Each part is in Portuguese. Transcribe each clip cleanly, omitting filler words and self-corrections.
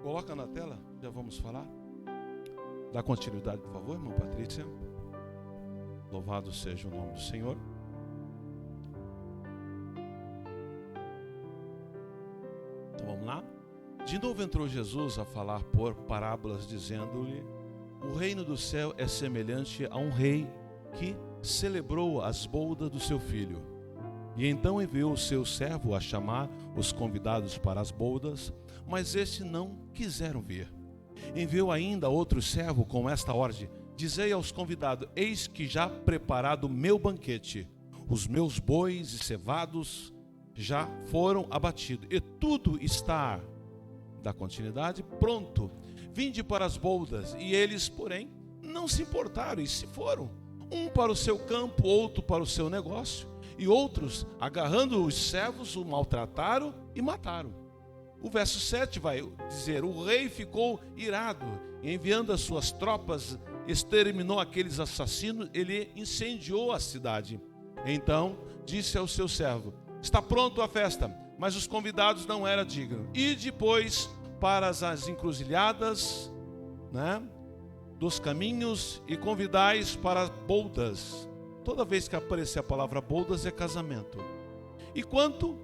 Coloca na tela, já vamos falar. Dá continuidade, por favor, irmã Patrícia. Louvado seja o nome do Senhor. Então vamos lá. De novo entrou Jesus a falar por parábolas, dizendo-lhe: o reino do céu é semelhante a um rei que celebrou as bodas do seu filho. E então enviou o seu servo a chamar os convidados para as bodas, mas estes não quiseram vir. Enviou ainda outro servo com esta ordem: dizei aos convidados: eis que já preparado o meu banquete, os meus bois e cevados já foram abatidos, e tudo está, da continuidade, pronto. Vinde para as bodas. E eles, porém, não se importaram e se foram, um para o seu campo, outro para o seu negócio. E outros, agarrando os servos, o maltrataram e mataram. O verso 7 vai dizer: o rei ficou irado, e enviando as suas tropas, exterminou aqueles assassinos, ele incendiou a cidade. Então disse ao seu servo: está pronto a festa, mas os convidados não eram dignos. E depois para as encruzilhadas, dos caminhos, e convidais para bodas. Toda vez que aparecer a palavra bodas é casamento. E quanto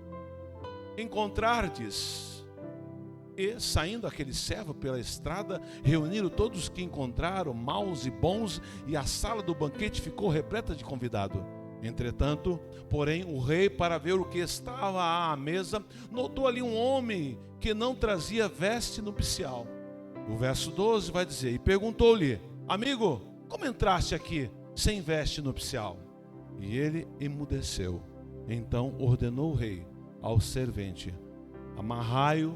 encontrardes, e saindo aquele servo pela estrada, reuniram todos os que encontraram, maus e bons, e a sala do banquete ficou repleta de convidado. Entretanto, porém, o rei, para ver o que estava à mesa, notou ali um homem que não trazia veste nupcial. O verso 12 vai dizer: e perguntou-lhe: amigo, como entraste aqui sem veste nupcial? E ele emudeceu. Então ordenou o rei ao servente: amarrai-o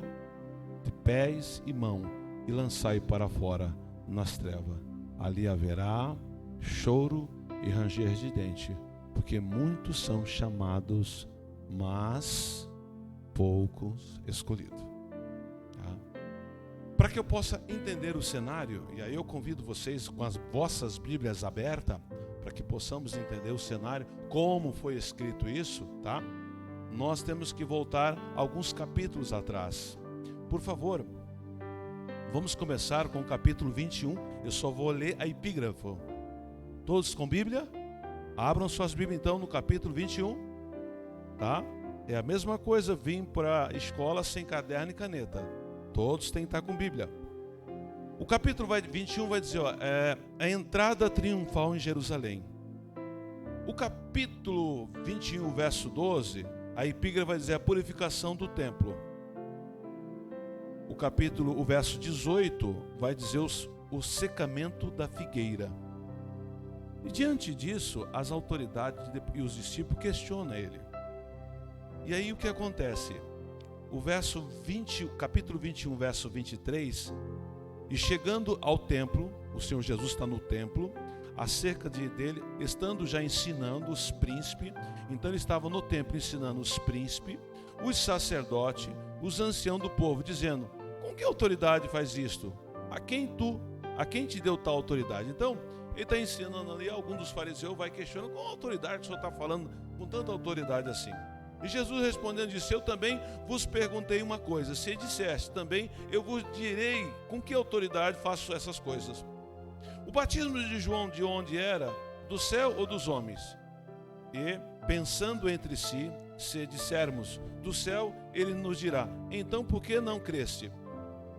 de pés e mão e lançai para fora nas trevas. Ali haverá choro e ranger de dente, porque muitos são chamados, mas poucos escolhidos. Para que eu possa entender o cenário, e aí eu convido vocês com as vossas Bíblias abertas, para que possamos entender o cenário, como foi escrito isso, tá? Nós temos que voltar alguns capítulos atrás. Por favor, vamos começar com o capítulo 21. Eu só vou ler a epígrafe. Todos com Bíblia? Abram suas Bíblias então no capítulo 21, tá? É a mesma coisa vir para a escola sem caderno e caneta. Todos têm que estar com Bíblia. O capítulo 21 vai dizer, a entrada triunfal em Jerusalém. O capítulo 21, verso 12, a epígrafe vai dizer a purificação do templo. O verso 18 vai dizer o secamento da figueira. E diante disso, as autoridades e os discípulos questionam ele. E aí o que acontece? Capítulo 21, verso 23, e chegando ao templo, o Senhor Jesus está no templo, acerca dele, estando já ensinando os príncipes, então ele estava no templo ensinando os príncipes, os sacerdotes, os anciãos do povo, dizendo: com que autoridade faz isto? A quem te deu tal autoridade? Então, ele está ensinando ali, algum dos fariseus vai questionando: qual autoridade o senhor está falando com tanta autoridade assim? E Jesus respondendo disse: eu também vos perguntei uma coisa, se disseste também, eu vos direi com que autoridade faço essas coisas. O batismo de João de onde era? Do céu ou dos homens? E pensando entre si, se dissermos do céu, ele nos dirá: então por que não creste?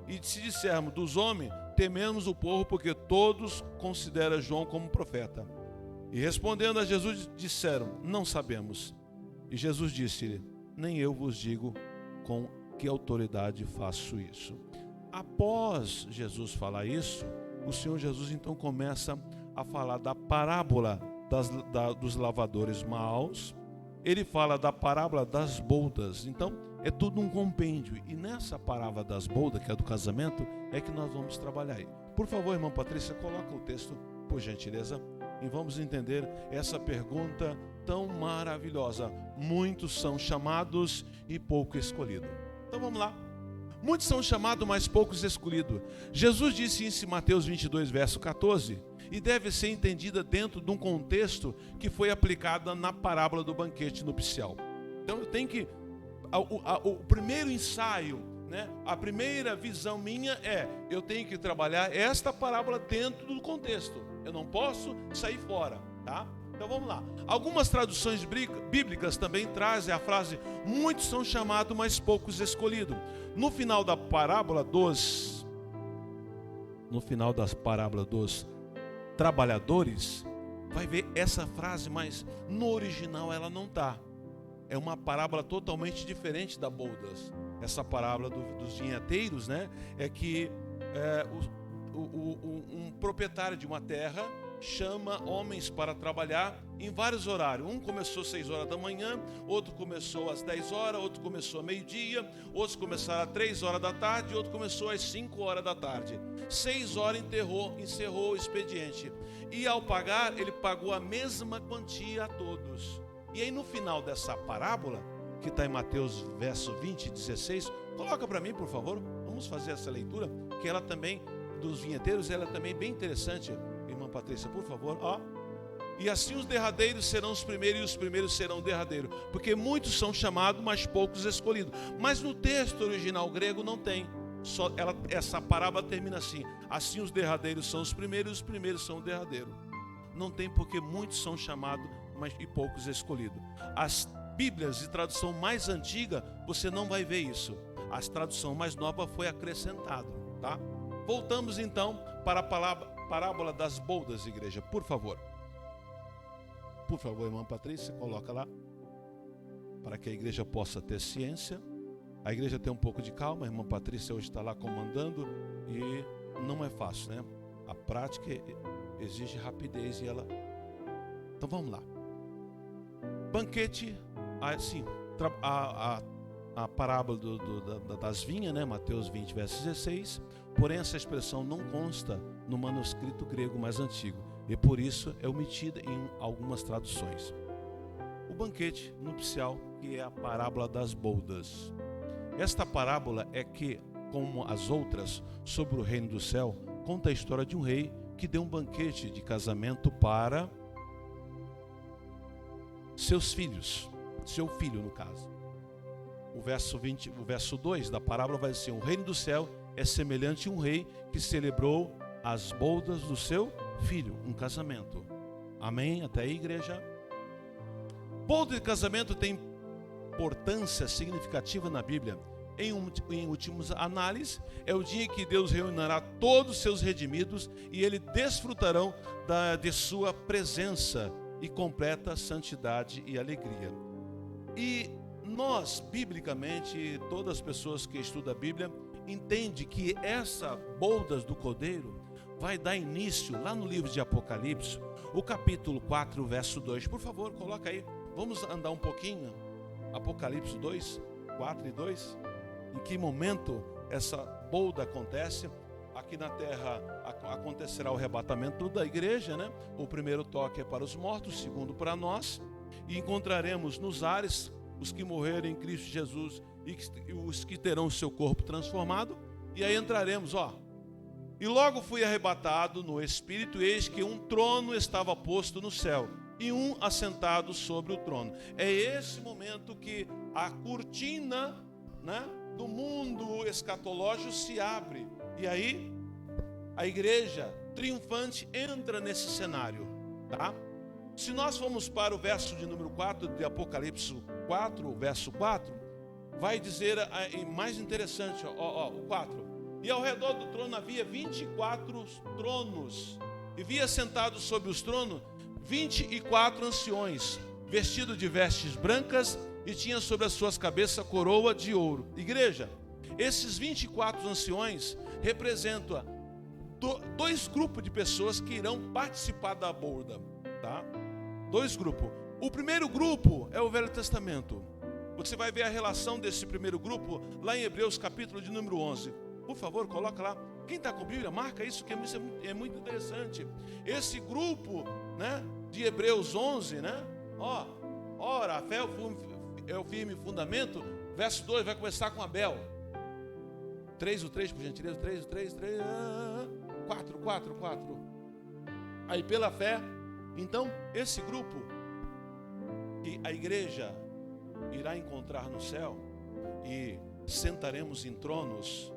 E se dissermos dos homens, tememos o povo, porque todos consideram João como profeta. E respondendo a Jesus disseram: não sabemos. E Jesus disse-lhe: nem eu vos digo com que autoridade faço isso. Após Jesus falar isso, o Senhor Jesus então começa a falar da parábola dos lavadores maus. Ele fala da parábola das bodas. Então é tudo um compêndio. E nessa parábola das bodas, que é do casamento, é que nós vamos trabalhar aí. Por favor, irmã Patrícia, coloca o texto, por gentileza, e vamos entender essa pergunta tão maravilhosa. Muitos são chamados e pouco escolhidos. Então vamos lá. Muitos são chamados, mas poucos escolhidos. Jesus disse isso em Mateus 22, verso 14, e deve ser entendida dentro de um contexto que foi aplicado na parábola do banquete nupcial. Então eu tenho que... O primeiro ensaio né? A primeira visão minha é: eu tenho que trabalhar esta parábola dentro do contexto. Eu não posso sair fora, tá? Então vamos lá. Algumas traduções bíblicas também trazem a frase: muitos são chamados, mas poucos escolhidos. No final da parábola dos trabalhadores, vai ver essa frase, mas no original ela não está. É uma parábola totalmente diferente da bodas. Essa parábola dos vinheteiros, né? É que um proprietário de uma terra chama homens para trabalhar em vários horários. Um começou às 6 horas da manhã, outro começou às 10 horas, outro começou ao meio-dia, outros começaram às 3 horas da tarde, outro começou às 5 horas da tarde. 6 horas encerrou o expediente. E ao pagar, ele pagou a mesma quantia a todos. E aí no final dessa parábola, que está em Mateus verso 20, 16, coloca para mim, por favor. Vamos fazer essa leitura, que ela também, dos vinheteiros, ela é também bem interessante. Irmã Patrícia, por favor, ó. E assim os derradeiros serão os primeiros, e os primeiros serão derradeiros, porque muitos são chamados, mas poucos escolhidos. Mas no texto original grego não tem. Essa parábola termina assim: assim os derradeiros são os primeiros são os derradeiros. Não tem, porque muitos são chamados, mas e poucos escolhidos. As Bíblias de tradução mais antiga, você não vai ver isso. A tradução mais nova foi acrescentado, tá? Voltamos então para a parábola das bodas, igreja, por favor. Por favor, irmã Patrícia, coloca lá, para que a igreja possa ter ciência. A igreja tem um pouco de calma, a irmã Patrícia hoje está lá comandando e não é fácil, né? A prática exige rapidez e ela... Então vamos lá. Banquete, assim, a parábola das vinhas, né? Mateus 20, verso 16. Porém, essa expressão não consta no manuscrito grego mais antigo e por isso é omitida em algumas traduções. O banquete nupcial, que é a parábola das bodas. Esta parábola é que, como as outras sobre o reino do céu, conta a história de um rei que deu um banquete de casamento para seus filhos, seu filho no caso. O verso 2 da parábola vai dizer: o reino do céu é semelhante a um rei que celebrou as bodas do seu filho, um casamento. Amém? Até aí, igreja? Boda de casamento tem importância significativa na Bíblia. Em últimas análises, é o dia em que Deus reunirá todos os seus redimidos e eles desfrutarão de sua presença e completa santidade e alegria. E nós, biblicamente, todas as pessoas que estudam a Bíblia, entendem que essa bodas do Cordeiro vai dar início lá no livro de Apocalipse, o capítulo 4, verso 2. Por favor, coloca aí. Vamos andar um pouquinho. Apocalipse 2, 4 e 2. Em que momento essa boda acontece? Aqui na terra acontecerá o arrebatamento da igreja, né? O primeiro toque é para os mortos, o segundo para nós. E encontraremos nos ares os que morreram em Cristo Jesus e os que terão o seu corpo transformado. E aí entraremos, ó. E logo fui arrebatado no Espírito, e eis que um trono estava posto no céu, e um assentado sobre o trono. É esse momento que a cortina, né, do mundo escatológico se abre. E aí a igreja triunfante entra nesse cenário, tá? Se nós formos para o verso de número 4 de Apocalipse 4, verso 4, vai dizer mais interessante, o 4. E ao redor do trono havia 24 tronos, e via sentados sobre os tronos 24 anciões, vestidos de vestes brancas, e tinha sobre as suas cabeças coroa de ouro. Igreja, esses 24 anciões representam dois grupos de pessoas que irão participar da boda, tá? Dois grupos. O primeiro grupo é o Velho Testamento. Você vai ver a relação desse primeiro grupo lá em Hebreus capítulo de número 11. Por favor, coloca lá. Quem está com a Bíblia, marca isso, que é muito interessante. Esse grupo, né, de Hebreus 11, né? Ora, a fé é o firme fundamento. Verso 2 vai começar com Abel. 3, por gentileza. 3. 4. Aí pela fé. Então, esse grupo que a igreja irá encontrar no céu, e sentaremos em tronos,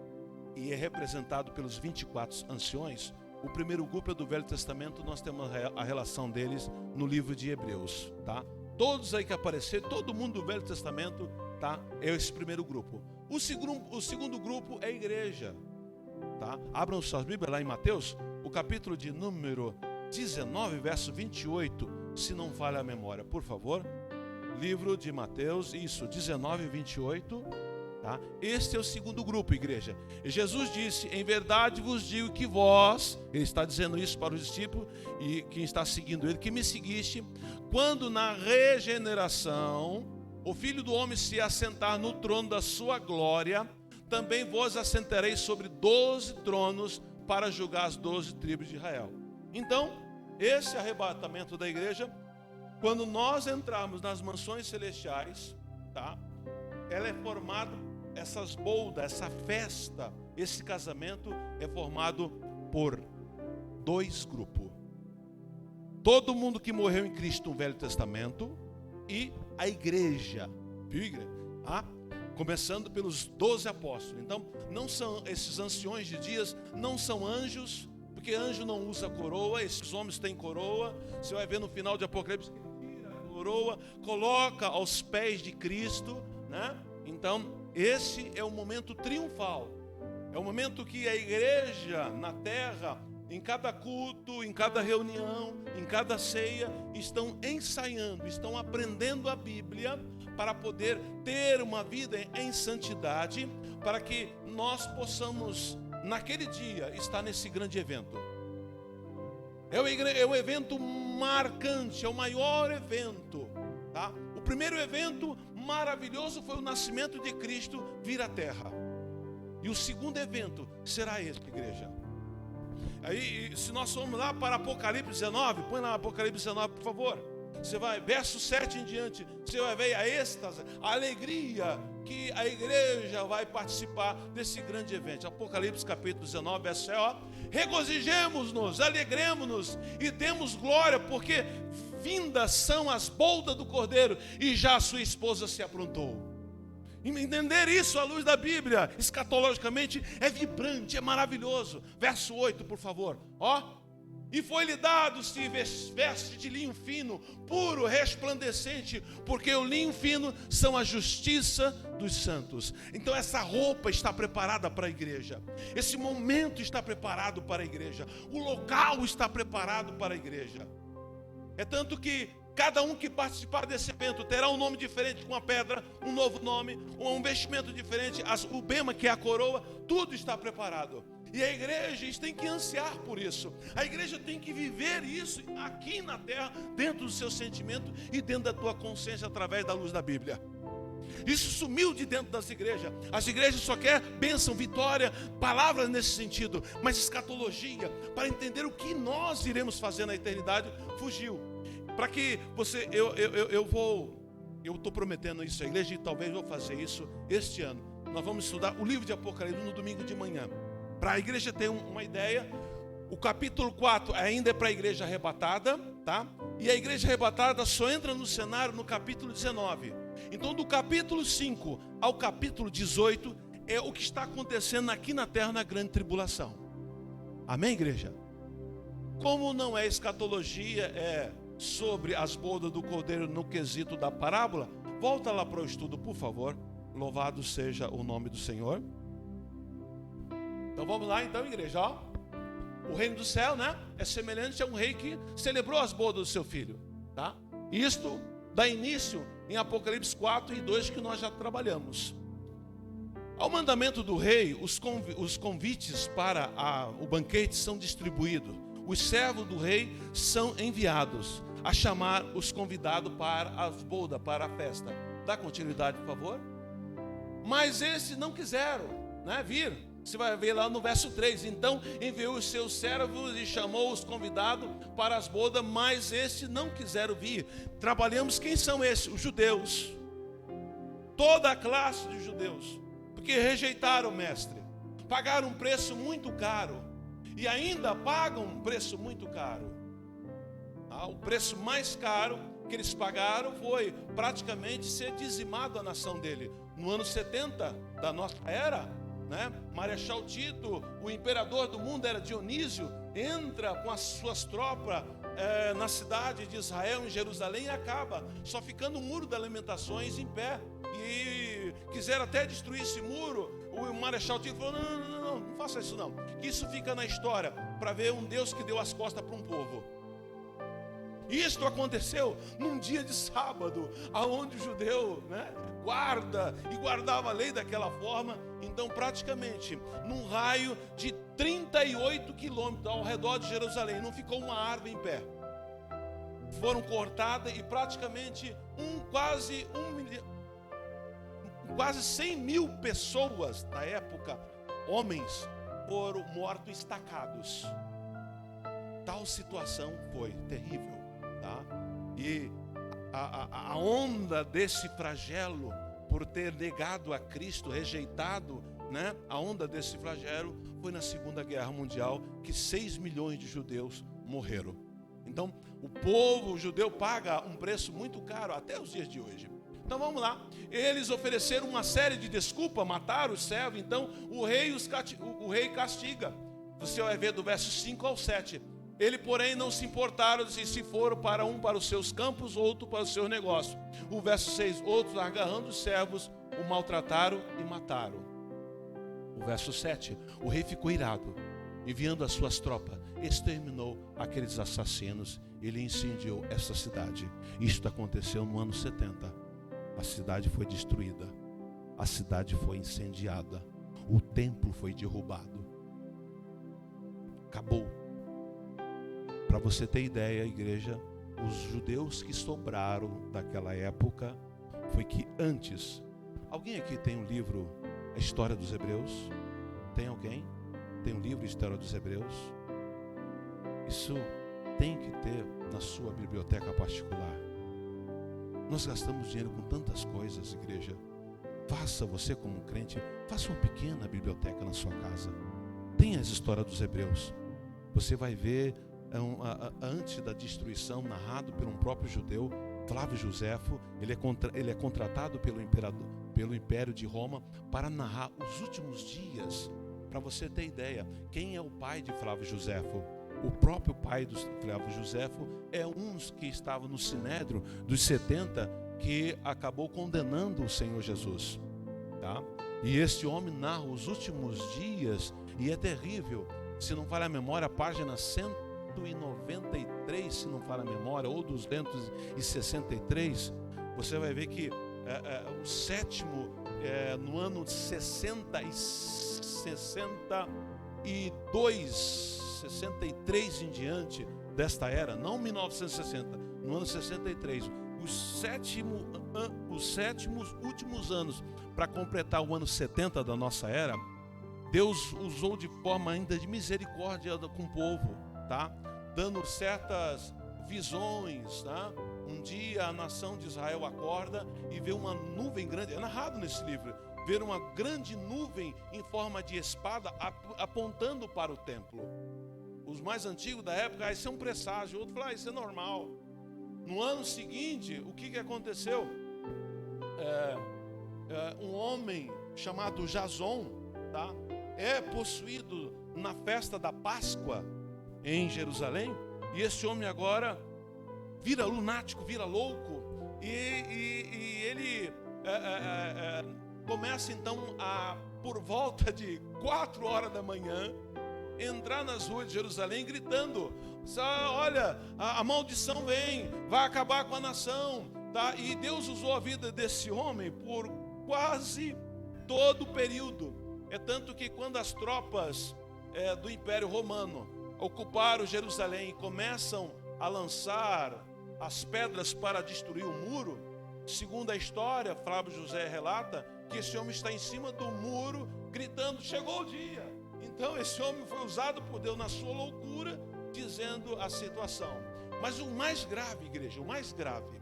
e é representado pelos 24 anciões. O primeiro grupo é do Velho Testamento, nós temos a relação deles no livro de Hebreus, tá? Todos aí que aparecer, todo mundo do Velho Testamento, tá? É esse primeiro grupo. O segundo grupo é a igreja, tá? Abram suas Bíblias lá em Mateus, o capítulo de número 19, verso 28, se não falha a memória, por favor. Livro de Mateus, isso, 19, 28. Tá? Este é o segundo grupo, igreja. E Jesus disse: em verdade vos digo que vós, ele está dizendo isso para os discípulos e quem está seguindo ele, que me seguiste, quando na regeneração o Filho do Homem se assentar no trono da sua glória, também vos assentareis sobre 12 tronos para julgar as 12 tribos de Israel. Então, esse arrebatamento da igreja, quando nós entrarmos nas mansões celestiais, tá? Ela é formada, essas boldas, essa festa, esse casamento é formado por 2 grupos. Todo mundo que morreu em Cristo no Velho Testamento e a igreja, viu, igreja? Começando pelos 12 apóstolos. Então, não são esses anciões de dias, não são anjos, porque anjo não usa coroa, esses homens têm coroa. Você vai ver no final de Apocalipse que ele tira a coroa, coloca aos pés de Cristo, né? Então, esse é o momento triunfal. É o momento que a igreja na terra, em cada culto, em cada reunião, em cada ceia, estão ensaiando, estão aprendendo a Bíblia para poder ter uma vida em santidade, para que nós possamos, naquele dia, estar nesse grande evento. É o evento marcante, é o maior evento, tá? O primeiro evento maravilhoso foi o nascimento de Cristo vir à terra. E o segundo evento será esse, igreja. Aí, se nós formos lá para Apocalipse 19, põe lá Apocalipse 19, por favor. Você vai, verso 7 em diante, você vai ver a êxtase, a alegria que a igreja vai participar desse grande evento. Apocalipse capítulo 19, verso 7, ó. Regozijemos-nos, alegremos-nos e demos glória, porque vindas são as boldas do Cordeiro e já a sua esposa se aprontou. Entender isso à luz da Bíblia, escatologicamente, é vibrante, é maravilhoso. Verso 8, por favor, ó. E foi-lhe dado-se veste de linho fino, puro, resplandecente, porque o linho fino são a justiça dos santos. Então essa roupa está preparada para a igreja. Esse momento está preparado para a igreja. O local está preparado para a igreja. É tanto que cada um que participar desse evento terá um nome diferente, com a pedra, um novo nome, um vestimento diferente, o bema, que é a coroa, tudo está preparado. E a igreja tem que ansiar por isso. A igreja tem que viver isso aqui na terra, dentro do seu sentimento e dentro da tua consciência, através da luz da Bíblia. Isso sumiu de dentro das igrejas. As igrejas só querem bênção, vitória, palavras nesse sentido, mas escatologia, para entender o que nós iremos fazer na eternidade, fugiu. Para que você, eu estou prometendo isso à igreja, e talvez vou fazer isso este ano. Nós vamos estudar o livro de Apocalipse no domingo de manhã. Para a igreja ter uma ideia, o capítulo 4 ainda é para a igreja arrebatada, tá? E a igreja arrebatada só entra no cenário no capítulo 19. Então, do capítulo 5 ao capítulo 18 é o que está acontecendo aqui na terra na grande tribulação. Amém, igreja? Como não é escatologia, é sobre as bodas do Cordeiro no quesito da parábola, volta lá para o estudo, por favor. Louvado seja o nome do Senhor. Então vamos lá então, igreja, ó. O reino do céu, né, é semelhante a um rei que celebrou as bodas do seu filho, tá? Isto dá início em Apocalipse 4 e 2, que nós já trabalhamos. Ao mandamento do rei, os convites para o banquete são distribuídos. Os servos do rei são enviados a chamar os convidados para as bodas, para a festa. Dá continuidade, por favor. Mas esses não quiseram, né, vir. Você vai ver lá no verso 3. Então enviou os seus servos e chamou os convidados para as bodas, mas estes não quiseram vir. Trabalhamos, quem são esses? Os judeus. Toda a classe de judeus. Porque rejeitaram o mestre. Pagaram um preço muito caro. E ainda pagam um preço muito caro. O preço mais caro que eles pagaram foi praticamente ser dizimado a nação dele. No ano 70 da nossa era, né? Marechal Tito, o imperador do mundo era Dionísio, entra com as suas tropas na cidade de Israel, em Jerusalém, e acaba só ficando o muro das Lamentações em pé. E quiseram até destruir esse muro. O Marechal Tito falou: não faça isso não, que isso fica na história, para ver um Deus que deu as costas para um povo. Isto aconteceu num dia de sábado, aonde o judeu, né, guardava a lei daquela forma. Então, praticamente, num raio de 38 quilômetros ao redor de Jerusalém, não ficou uma árvore em pé. Foram cortadas e praticamente quase 100 mil pessoas da época, homens, foram mortos estacados. Tal situação foi terrível. Tá? E a onda desse flagelo, por ter negado a Cristo, rejeitado, né? A onda desse flagelo foi na Segunda Guerra Mundial, que 6 milhões de judeus morreram. Então o povo judeu paga um preço muito caro até os dias de hoje. Então vamos lá, eles ofereceram uma série de desculpas, mataram os servos. Então o rei castiga. Você vai ver do verso 5 ao 7. Ele, porém, não se importaram, se foram para os seus campos, outro para os seus negócios. O verso 6, outros, agarrando os servos, o maltrataram e mataram. O verso 7, o rei ficou irado, enviando as suas tropas, exterminou aqueles assassinos, ele incendiou essa cidade. Isto aconteceu no ano 70. A cidade foi destruída, a cidade foi incendiada, o templo foi derrubado. Acabou. Para você ter ideia, igreja, os judeus que sobraram daquela época, foi que antes... Alguém aqui tem um livro, A História dos Hebreus? Tem alguém? Tem um livro, História dos Hebreus? Isso tem que ter na sua biblioteca particular. Nós gastamos dinheiro com tantas coisas, igreja. Faça, você como crente, faça uma pequena biblioteca na sua casa. Tenha as Histórias dos Hebreus. Você vai ver... antes da destruição, narrado por um próprio judeu, Flávio Josefo. Ele é contratado pelo Império de Roma para narrar os últimos dias. Para você ter ideia, quem é o pai de Flávio Josefo? O próprio pai do Flávio Josefo é um que estava no Sinédrio dos 70, que acabou condenando o Senhor Jesus, tá? E este homem narra os últimos dias, e é terrível. Se não falha a memória, a página 193, se não falha a memória, ou 263, você vai ver que o sétimo, no ano 63 em diante desta era, não 1960, no ano 63, os sétimos últimos anos, para completar o ano 70 da nossa era, Deus usou de forma ainda de misericórdia com o povo, tá? Dando certas visões, tá? Um dia a nação de Israel acorda e vê uma nuvem grande, é narrado nesse livro, ver uma grande nuvem em forma de espada apontando para o templo. Os mais antigos da época, isso é um presságio. Outro fala, isso é normal. No ano seguinte, o que aconteceu? Um homem chamado Jason, tá? É possuído na festa da Páscoa em Jerusalém, e esse homem agora vira lunático, vira louco, e ele começa então por volta de 4 horas da manhã, entrar nas ruas de Jerusalém gritando: olha, a maldição vem, vai acabar com a nação, tá? E Deus usou a vida desse homem por quase todo o período. É tanto que quando as tropas do Império Romano ocuparam Jerusalém e começam a lançar as pedras para destruir o muro, segundo a história, Flávio José relata que esse homem está em cima do muro gritando: chegou o dia. Então esse homem foi usado por Deus na sua loucura, dizendo a situação. Mas o mais grave, igreja, o mais grave,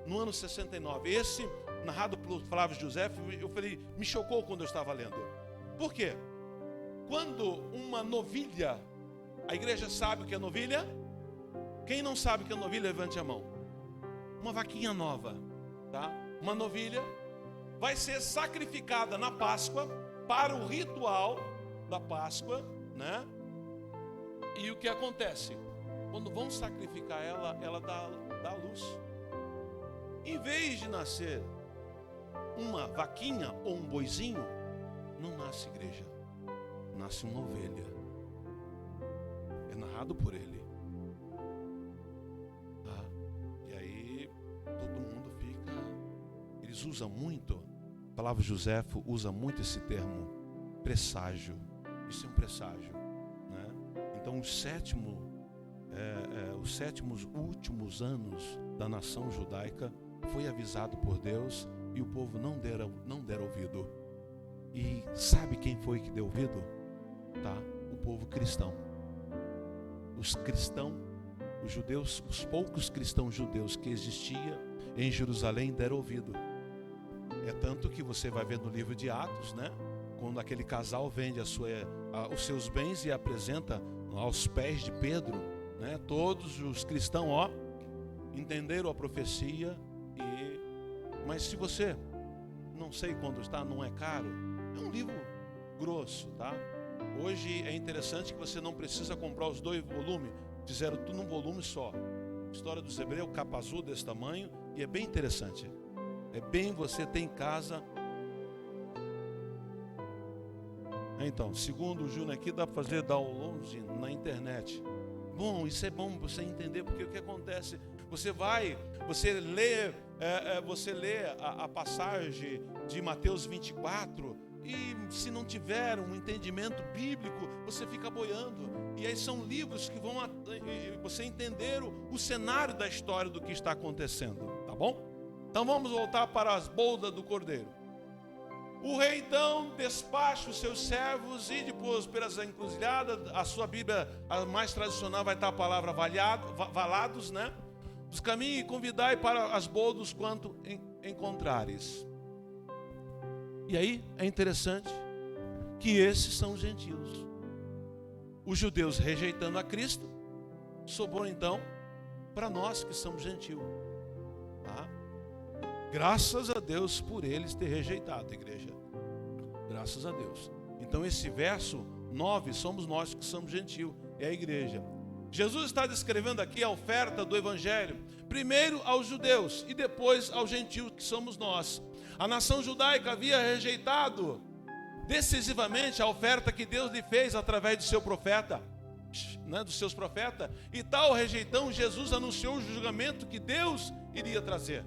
no ano 69, esse narrado por Flávio José, eu falei, me chocou quando eu estava lendo. Por quê? Quando uma novilha, a igreja sabe o que é novilha? Quem não sabe o que é novilha, levante a mão. Uma vaquinha nova, tá? Uma novilha, vai ser sacrificada na Páscoa para o ritual da Páscoa, né? E o que acontece? Quando vão sacrificar ela, ela dá luz. Em vez de nascer uma vaquinha ou um boizinho, não nasce igreja, nasce uma ovelha. É narrado por ele. E aí todo mundo fica. Eles usam muito, a palavra Joséfo usa muito esse termo, presságio. Isso é um presságio, né? Então os sétimos últimos anos da nação judaica foi avisado por Deus e o povo não deram ouvido. E sabe quem foi que deu ouvido? Tá? O povo cristão. Os judeus, os poucos cristãos judeus que existiam em Jerusalém deram ouvido. É tanto que você vai ver no livro de Atos, né? Quando aquele casal vende os seus bens e apresenta aos pés de Pedro, né? Todos os cristãos, entenderam a profecia. Mas se você não sei quando está, não é caro, é um livro grosso, tá? Hoje é interessante que você não precisa comprar os 2 volumes, fizeram tudo num volume só. História dos Hebreus, capa azul desse tamanho, e é bem interessante. É bem você ter em casa. Então, segundo o Júnior aqui, dá para fazer download na internet. Bom, isso é bom você entender, porque o que acontece? Você lê a passagem de Mateus 24 e se não tiver um entendimento bíblico, você fica boiando. E aí são livros que vão você entender o cenário da história do que está acontecendo, tá bom? Então vamos voltar para as bodas do cordeiro. O rei então despacha os seus servos e depois pelas encruzilhadas, a sua Bíblia, a mais tradicional, vai estar a palavra valados, né? Os caminhos e convidai para as bodas quanto encontrares. E aí é interessante que esses são os gentios. Os judeus rejeitando a Cristo, sobrou então para nós que somos gentios. Tá? Graças a Deus por eles ter rejeitado a igreja. Graças a Deus. Então esse verso 9, somos nós que somos gentios, é a igreja. Jesus está descrevendo aqui a oferta do evangelho, primeiro aos judeus e depois aos gentios que somos nós. A nação judaica havia rejeitado decisivamente a oferta que Deus lhe fez através do seu profeta, né, dos seus profetas, e tal rejeitão Jesus anunciou o julgamento que Deus iria trazer.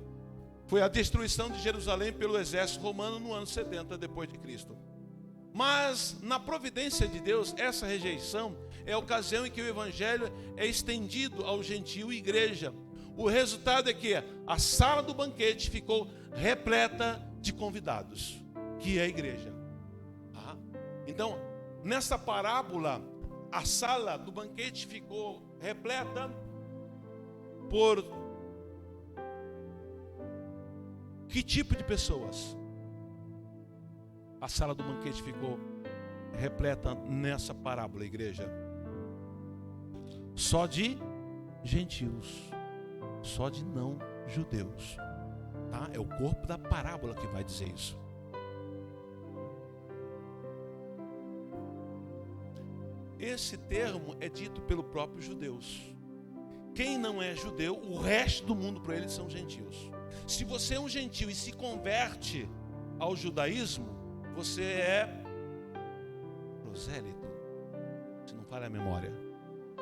Foi a destruição de Jerusalém pelo exército romano no ano 70 depois de Cristo. Mas na providência de Deus, essa rejeição é a ocasião em que o evangelho é estendido ao gentio e igreja. O resultado é que a sala do banquete ficou repleta de convidados, que é a igreja. Então, nessa parábola, a sala do banquete ficou repleta por que tipo de pessoas? A sala do banquete ficou repleta nessa parábola, igreja. Só de gentios, só de não judeus. Tá? É o corpo da parábola que vai dizer isso. Esse termo é dito pelo próprio judeus. Quem não é judeu, o resto do mundo para eles são gentios. Se você é um gentio e se converte ao judaísmo, você é prosélito, se não falha a memória,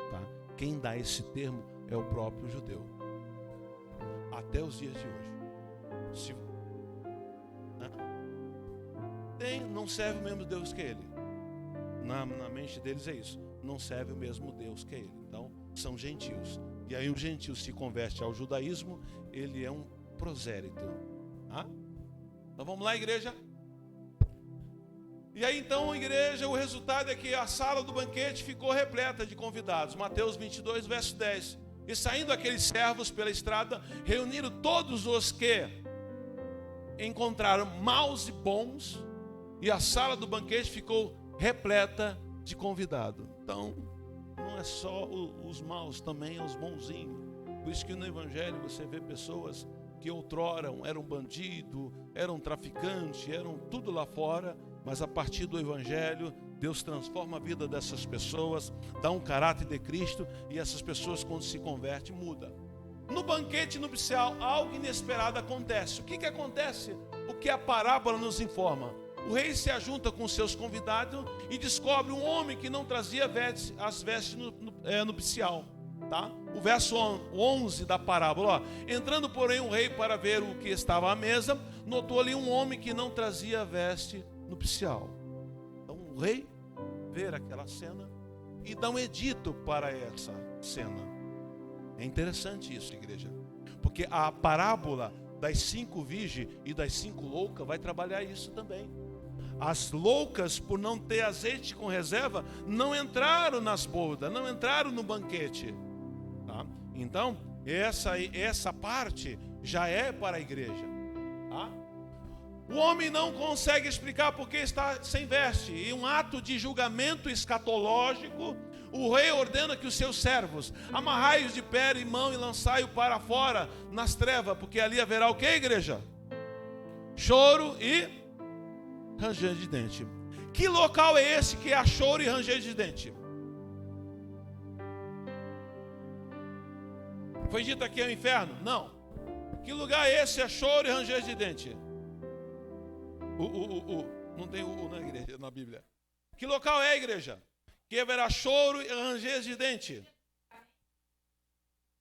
tá? Quem dá esse termo é o próprio judeu, até os dias de hoje. Não serve o mesmo Deus que ele. Na mente deles é isso, não serve o mesmo Deus que ele. Então são gentios. E aí o gentio se converte ao judaísmo, ele é um prosélito. Então vamos lá, igreja. E aí então, igreja, o resultado é que a sala do banquete ficou repleta de convidados. Mateus 22, verso 10. E saindo aqueles servos pela estrada, reuniram todos os que encontraram maus e bons, e a sala do banquete ficou repleta de convidado. Então, não é só os maus, também os bonzinhos. Por isso que no evangelho você vê pessoas que outrora eram bandido, eram traficante, eram tudo lá fora, mas a partir do Evangelho, Deus transforma a vida dessas pessoas, dá um caráter de Cristo, e essas pessoas, quando se convertem, mudam. No banquete nupcial, algo inesperado acontece. O que acontece? O que a parábola nos informa? O rei se ajunta com seus convidados e descobre um homem que não trazia as vestes nupcial. Tá? O verso 11 da parábola, ó. Entrando, porém, o rei para ver o que estava à mesa, notou ali um homem que não trazia veste nupcial. Então o rei vê aquela cena e dá um edito para essa cena. É interessante isso, igreja, porque a parábola das 5 virgens e das 5 loucas vai trabalhar isso também. As loucas, por não ter azeite com reserva, não entraram nas bodas, não entraram no banquete. Tá? Então, essa parte já é para a igreja. Tá? O homem não consegue explicar porque está sem veste. E um ato de julgamento escatológico, o rei ordena que os seus servos amarrai-os de pé e mão e lançai-o para fora nas trevas, porque ali haverá o que, igreja? Choro e ranger de dente. Que local é esse que há choro e ranger de dente? Foi dito aqui é o inferno? Não. Que lugar é esse? É choro e ranger de dente. Não tem na igreja, na Bíblia. Que local é a igreja? Que haverá choro e ranger de dente.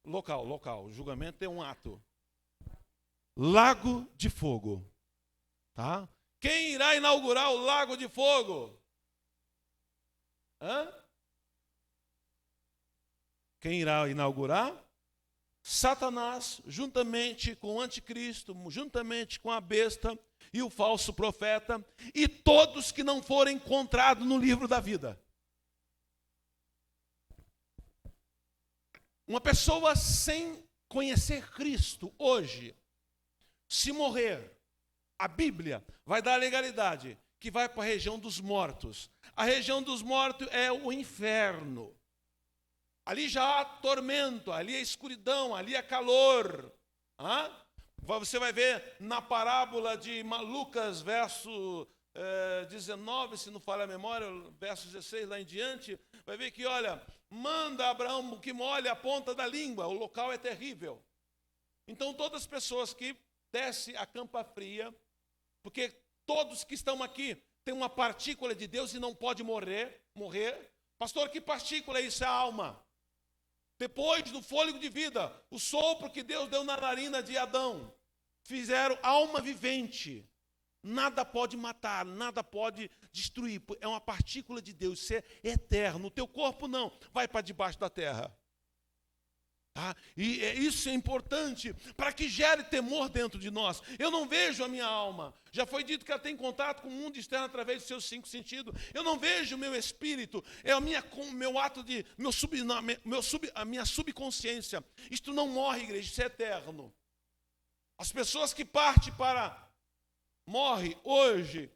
Local. O julgamento é um ato. Lago de fogo. Tá? Quem irá inaugurar o lago de fogo? Quem irá inaugurar? Satanás, juntamente com o anticristo, juntamente com a besta e o falso profeta, e todos que não forem encontrados no livro da vida. Uma pessoa sem conhecer Cristo hoje, se morrer, a Bíblia vai dar a legalidade que vai para a região dos mortos. A região dos mortos é o inferno. Ali já há tormento, ali é escuridão, ali é calor. Você vai ver na parábola de Lucas, verso 19, se não falha a memória, verso 16 lá em diante, vai ver que, olha, manda Abraão que molhe a ponta da língua, o local é terrível. Então todas as pessoas que descem a campa fria, porque todos que estão aqui têm uma partícula de Deus e não pode morrer. Pastor, que partícula é isso? É a alma. Depois do fôlego de vida, o sopro que Deus deu na narina de Adão, fizeram alma vivente. Nada pode matar, nada pode destruir. É uma partícula de Deus, isso é eterno. O teu corpo não, vai para debaixo da terra. Tá? E isso é importante para que gere temor dentro de nós. Eu não vejo a minha alma. Já foi dito que ela tem contato com o mundo externo através dos seus 5 sentidos. Eu não vejo o meu espírito. É a minha subconsciência. Isto não morre, igreja, isso é eterno. As pessoas que partem morrem hoje,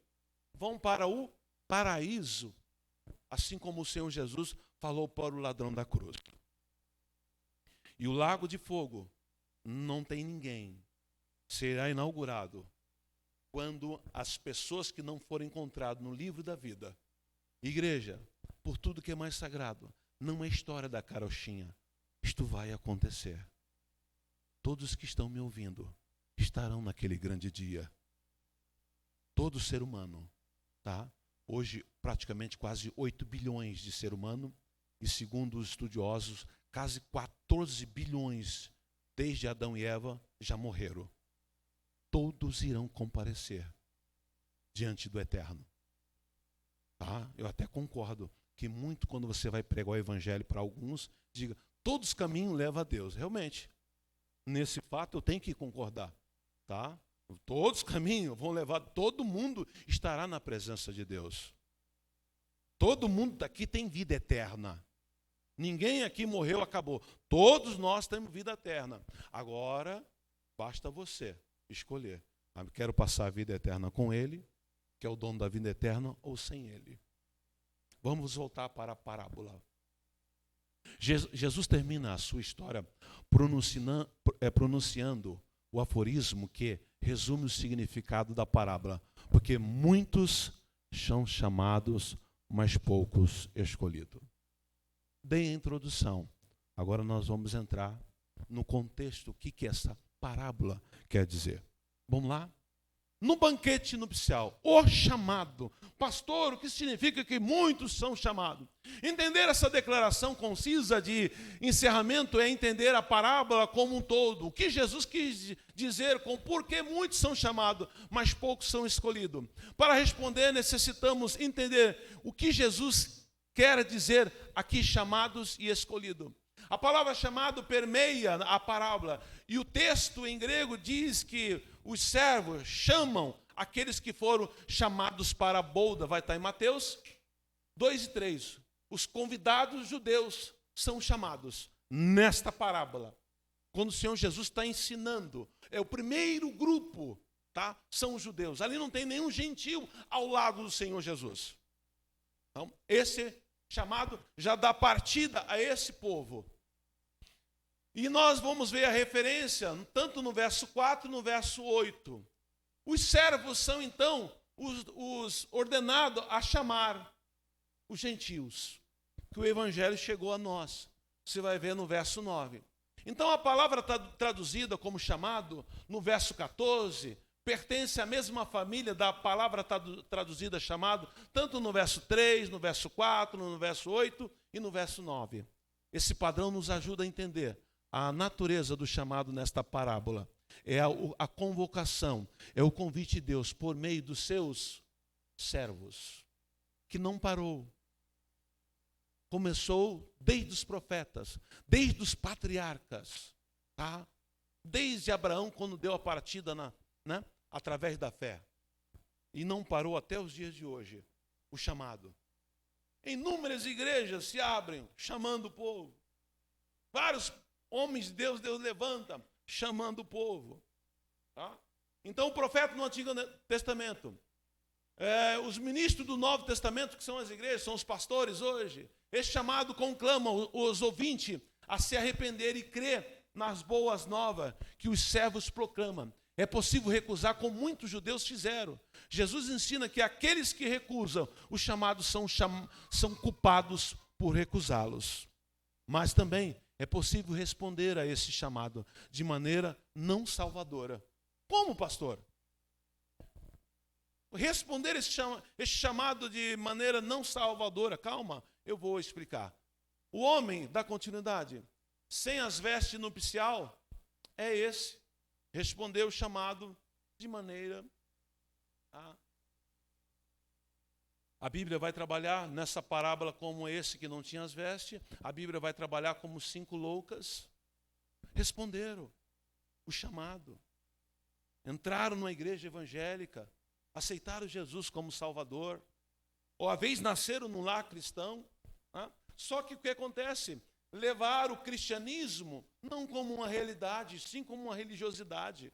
vão para o paraíso, assim como o Senhor Jesus falou para o ladrão da cruz. E o lago de fogo não tem ninguém. Será inaugurado quando as pessoas que não forem encontradas no livro da vida. Igreja, por tudo que é mais sagrado, não é história da carochinha. Isto vai acontecer. Todos que estão me ouvindo estarão naquele grande dia. Todo ser humano, tá? Hoje, praticamente quase 8 bilhões de ser humano, e segundo os estudiosos, quase 14 bilhões, desde Adão e Eva, já morreram. Todos irão comparecer diante do Eterno. Tá? Eu até concordo que muito quando você vai pregar o Evangelho para alguns, diga, todos os caminhos levam a Deus. Realmente, nesse fato eu tenho que concordar. Tá? Todos os caminhos vão levar, todo mundo estará na presença de Deus. Todo mundo daqui tem vida eterna. Ninguém aqui morreu, acabou. Todos nós temos vida eterna. Agora, basta você escolher. Quero passar a vida eterna com Ele, que é o dono da vida eterna, ou sem Ele. Vamos voltar para a parábola. Jesus termina a sua história pronunciando o aforismo que resume o significado da parábola. Porque muitos são chamados, mas poucos escolhidos. Dei a introdução. Agora nós vamos entrar no contexto, o que essa parábola quer dizer. Vamos lá? No banquete nupcial, o chamado. Pastor, o que significa que muitos são chamados? Entender essa declaração concisa de encerramento é entender a parábola como um todo. O que Jesus quis dizer com por que muitos são chamados, mas poucos são escolhidos. Para responder, necessitamos entender o que Jesus quer dizer aqui, chamados e escolhidos. A palavra chamado permeia a parábola. E o texto em grego diz que os servos chamam aqueles que foram chamados para a bolda. Vai estar em Mateus 2 e 3. Os convidados judeus são chamados nesta parábola. Quando o Senhor Jesus está ensinando, é o primeiro grupo, tá? São os judeus. Ali não tem nenhum gentil ao lado do Senhor Jesus. Então, esse chamado já dá partida a esse povo. E nós vamos ver a referência, tanto no verso 4 e no verso 8. Os servos são, então, os ordenados a chamar os gentios, que o evangelho chegou a nós. Você vai ver no verso 9. Então, a palavra traduzida como chamado, no verso 14, pertence à mesma família da palavra traduzida chamado, tanto no verso 3, no verso 4, no verso 8 e no verso 9. Esse padrão nos ajuda a entender a natureza do chamado nesta parábola. É a convocação, é o convite de Deus por meio dos seus servos, que não parou. Começou desde os profetas, desde os patriarcas, tá? Desde Abraão, quando deu a partida através da fé. E não parou até os dias de hoje, o chamado. Inúmeras igrejas se abrem, chamando o povo. Vários homens de Deus levanta, chamando o povo. Tá? Então, o profeta no Antigo Testamento, os ministros do Novo Testamento, que são as igrejas, são os pastores hoje, esse chamado conclama os ouvintes a se arrepender e crer nas boas novas que os servos proclamam. É possível recusar, como muitos judeus fizeram. Jesus ensina que aqueles que recusam, os chamados são culpados por recusá-los. Mas também é possível responder a esse chamado de maneira não salvadora. Como, pastor? Responder esse chamado de maneira não salvadora. Calma, eu vou explicar. O homem da continuidade, sem as vestes nupcial, é esse. Responder o chamado de maneira... A Bíblia vai trabalhar nessa parábola como esse que não tinha as vestes. A Bíblia vai trabalhar como 5 loucas. Responderam o chamado. Entraram numa igreja evangélica. Aceitaram Jesus como Salvador. Ou a vez nasceram num lar cristão. Só que o que acontece? Levaram o cristianismo não como uma realidade, sim como uma religiosidade.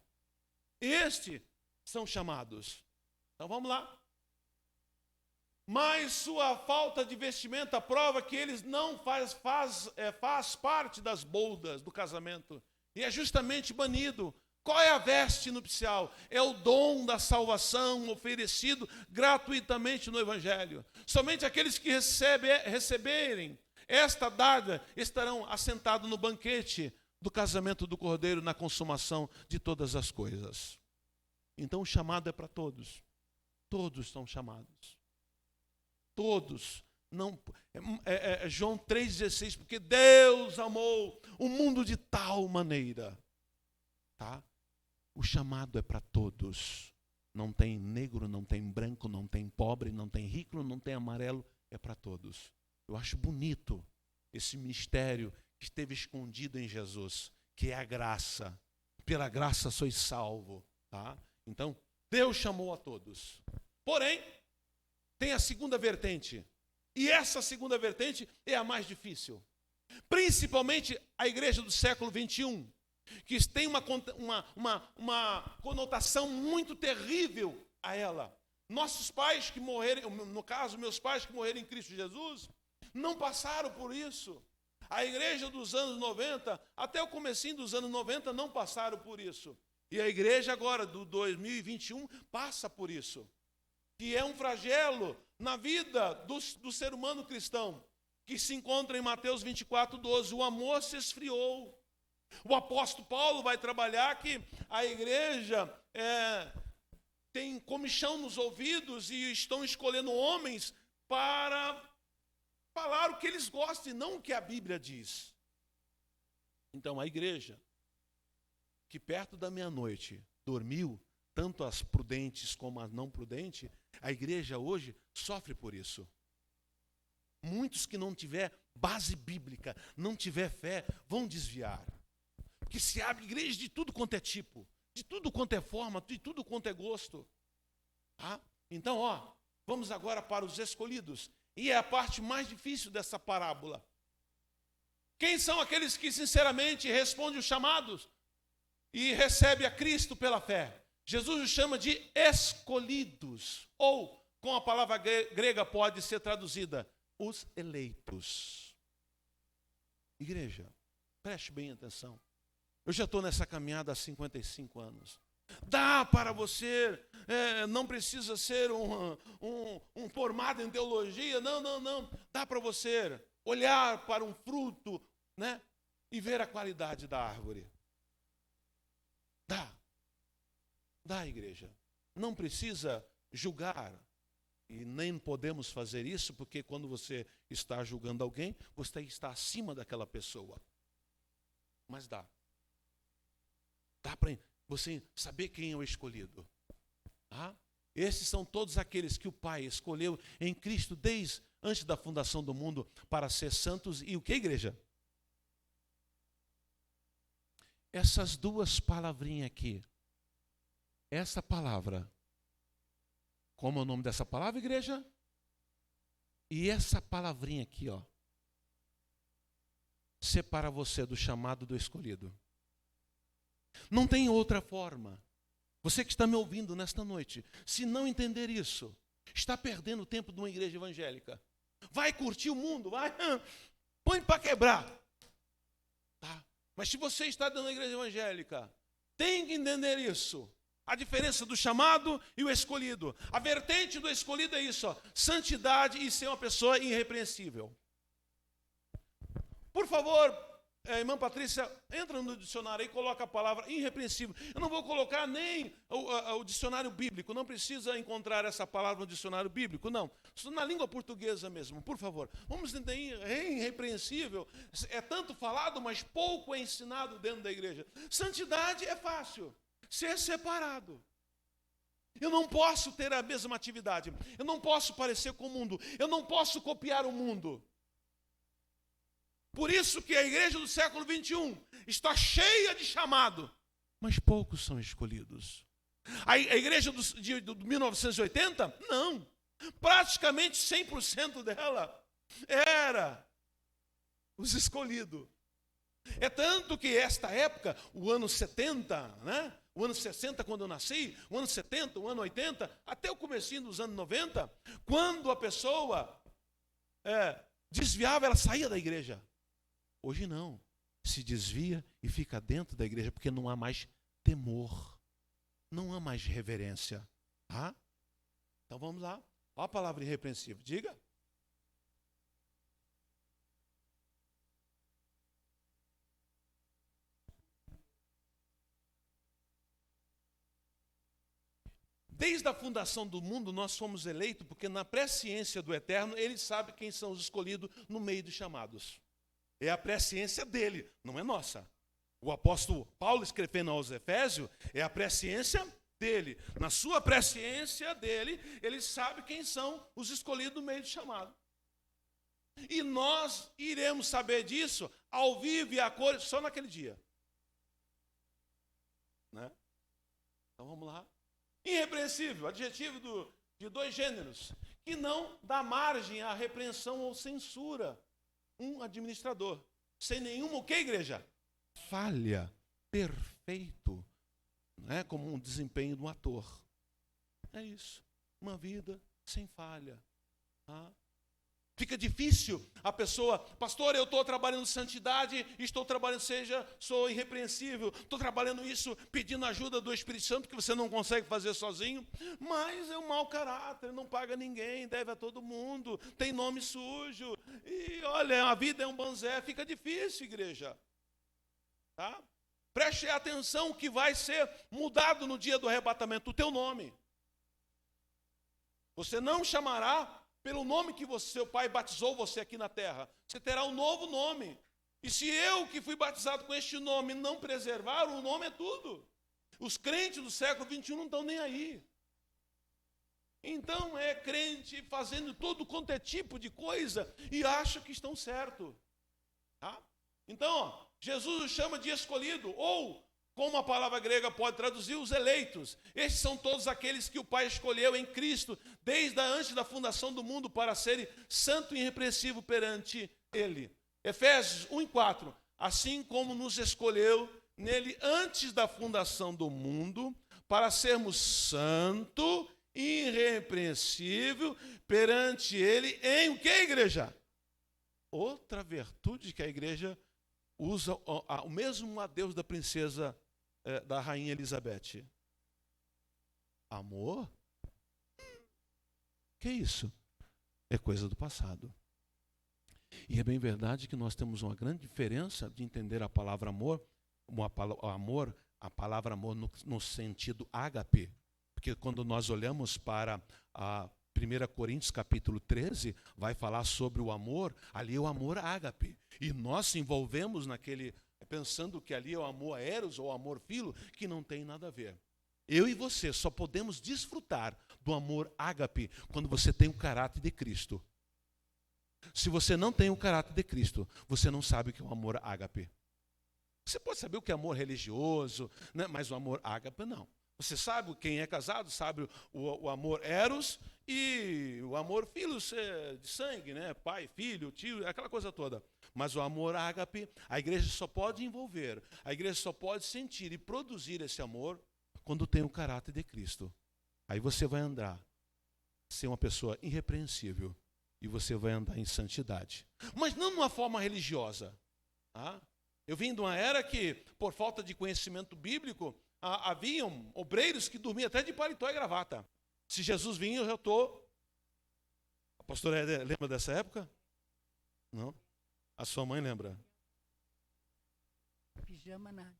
Estes são chamados. Então vamos lá. Mas sua falta de vestimenta prova que eles não faz parte das boldas do casamento. E é justamente banido. Qual é a veste nupcial? É o dom da salvação oferecido gratuitamente no Evangelho. Somente aqueles que receberem esta dádiva estarão assentados no banquete do casamento do Cordeiro, na consumação de todas as coisas. Então o chamado é para todos. Todos são chamados. Todos. Não, João 3,16, porque Deus amou o mundo de tal maneira. Tá? O chamado é para todos. Não tem negro, não tem branco, não tem pobre, não tem rico, não tem amarelo. É para todos. Eu acho bonito esse mistério que esteve escondido em Jesus, que é a graça. Pela graça sois salvo. Tá? Então, Deus chamou a todos. Porém, tem a segunda vertente. E essa segunda vertente é a mais difícil. Principalmente a igreja do século 21, que tem uma conotação muito terrível a ela. Nossos pais que morreram, no caso, meus pais que morreram em Cristo Jesus, não passaram por isso. A igreja dos anos 90, até o comecinho dos anos 90, não passaram por isso. E a igreja agora, do 2021, passa por isso. Que é um flagelo na vida do ser humano cristão, que se encontra em Mateus 24:12. O amor se esfriou. O apóstolo Paulo vai trabalhar que a igreja tem comichão nos ouvidos e estão escolhendo homens para falar o que eles gostam e não o que a Bíblia diz. Então a igreja, que perto da meia-noite dormiu, tanto as prudentes como as não prudentes, a igreja hoje sofre por isso. Muitos que não tiver base bíblica, não tiver fé, vão desviar. Porque se abre igreja de tudo quanto é tipo, de tudo quanto é forma, de tudo quanto é gosto. Então, vamos agora para os escolhidos. E é a parte mais difícil dessa parábola. Quem são aqueles que sinceramente respondem os chamados e recebem a Cristo pela fé? Jesus os chama de escolhidos, ou com a palavra grega pode ser traduzida, os eleitos. Igreja, preste bem atenção. Eu já estou nessa caminhada há 55 anos. Dá para você, não precisa ser um formado em teologia, não. Dá para você olhar para um fruto, né, e ver a qualidade da árvore. Dá, igreja. Não precisa julgar. E nem podemos fazer isso, porque quando você está julgando alguém, você está acima daquela pessoa. Mas dá para você saber quem é o escolhido. Esses são todos aqueles que o Pai escolheu em Cristo desde antes da fundação do mundo para ser santos. E o que, igreja? Essas duas palavrinhas aqui. Essa palavra. Como é o nome dessa palavra, igreja? E essa palavrinha aqui, separa você do chamado do escolhido. Não tem outra forma. Você que está me ouvindo nesta noite, se não entender isso, está perdendo o tempo de uma igreja evangélica. Vai curtir o mundo, põe para quebrar. Mas se você está dentro da igreja evangélica, tem que entender isso. A diferença do chamado e o escolhido. A vertente do escolhido é isso, santidade e ser uma pessoa irrepreensível. Por favor, irmã Patrícia, entra no dicionário e coloca a palavra irrepreensível. Eu não vou colocar nem o dicionário bíblico, não precisa encontrar essa palavra no dicionário bíblico, não. Isso na língua portuguesa mesmo, por favor. Vamos entender, irrepreensível é tanto falado, mas pouco é ensinado dentro da igreja. Santidade é fácil. Ser separado. Eu não posso ter a mesma atividade. Eu não posso parecer com o mundo. Eu não posso copiar o mundo. Por isso que a igreja do século 21 está cheia de chamado, mas poucos são escolhidos. A igreja de 1980, não. Praticamente 100% dela era os escolhidos. É tanto que esta época, o ano 70, né? O ano 60, quando eu nasci, o ano 70, o ano 80, até o comecinho dos anos 90, quando a pessoa desviava, ela saía da igreja. Hoje não, se desvia e fica dentro da igreja, porque não há mais temor, não há mais reverência. Então vamos lá, olha a palavra irrepreensível, diga. Desde a fundação do mundo, nós fomos eleitos, porque na presciência do Eterno, Ele sabe quem são os escolhidos no meio dos chamados. É a presciência dele, não é nossa. O apóstolo Paulo, escrevendo aos Efésios, é a presciência dele. Na sua presciência dele, ele sabe quem são os escolhidos no meio do chamado. E nós iremos saber disso ao vivo e a cores só naquele dia. Né? Então vamos lá. Irrepreensível, adjetivo de dois gêneros, que não dá margem à repreensão ou censura. Um administrador, sem nenhuma, o que, igreja? Falha, perfeito, né? Como um desempenho de um ator. É isso, uma vida sem falha. Fica difícil a pessoa, pastor, eu estou trabalhando santidade, estou trabalhando, sou irrepreensível, estou trabalhando isso, pedindo ajuda do Espírito Santo, que você não consegue fazer sozinho, mas é um mau caráter, não paga ninguém, deve a todo mundo, tem nome sujo, e olha, a vida é um banzé, fica difícil, igreja. Tá? Preste atenção que vai ser mudado no dia do arrebatamento, o teu nome. Você não chamará pelo nome que seu pai batizou você aqui na terra. Você terá um novo nome. E se eu, que fui batizado com este nome, não preservar, o nome é tudo. Os crentes do século XXI não estão nem aí. Então é crente fazendo todo quanto é tipo de coisa e acha que estão certo. Tá? Então, Jesus os chama de escolhido, ou, como a palavra grega pode traduzir, os eleitos. Estes são todos aqueles que o Pai escolheu em Cristo, desde antes da fundação do mundo, para serem santo e irrepreensível perante Ele. Efésios 1:4. Assim como nos escolheu nele antes da fundação do mundo, para sermos santo e irrepreensível perante Ele em o que, igreja? Outra virtude que a igreja usa, o mesmo adeus da princesa, da rainha Elizabeth. Amor? Que isso? É coisa do passado. E é bem verdade que nós temos uma grande diferença de entender a palavra amor, a palavra amor no sentido ágape. Porque quando nós olhamos para a 1 Coríntios capítulo 13, vai falar sobre o amor, ali é o amor ágape. E nós se envolvemos naquele, pensando que ali é o amor eros ou amor filo, que não tem nada a ver. Eu e você só podemos desfrutar do amor ágape quando você tem o caráter de Cristo. Se você não tem o caráter de Cristo, você não sabe o que é o amor ágape. Você pode saber o que é amor religioso, né? Mas o amor ágape não. Você sabe, quem é casado sabe o amor eros e o amor filho de sangue, né? Pai, filho, tio, aquela coisa toda. Mas o amor ágape, a igreja só pode envolver, a igreja só pode sentir e produzir esse amor quando tem o caráter de Cristo. Aí você vai andar, ser uma pessoa irrepreensível e você vai andar em santidade. Mas não de uma forma religiosa. Tá? Eu vim de uma era que, por falta de conhecimento bíblico, haviam obreiros que dormiam até de paletó e gravata. Se Jesus vinha, eu já estou... A pastora Éder lembra dessa época? Não? A sua mãe lembra? Pijama nada.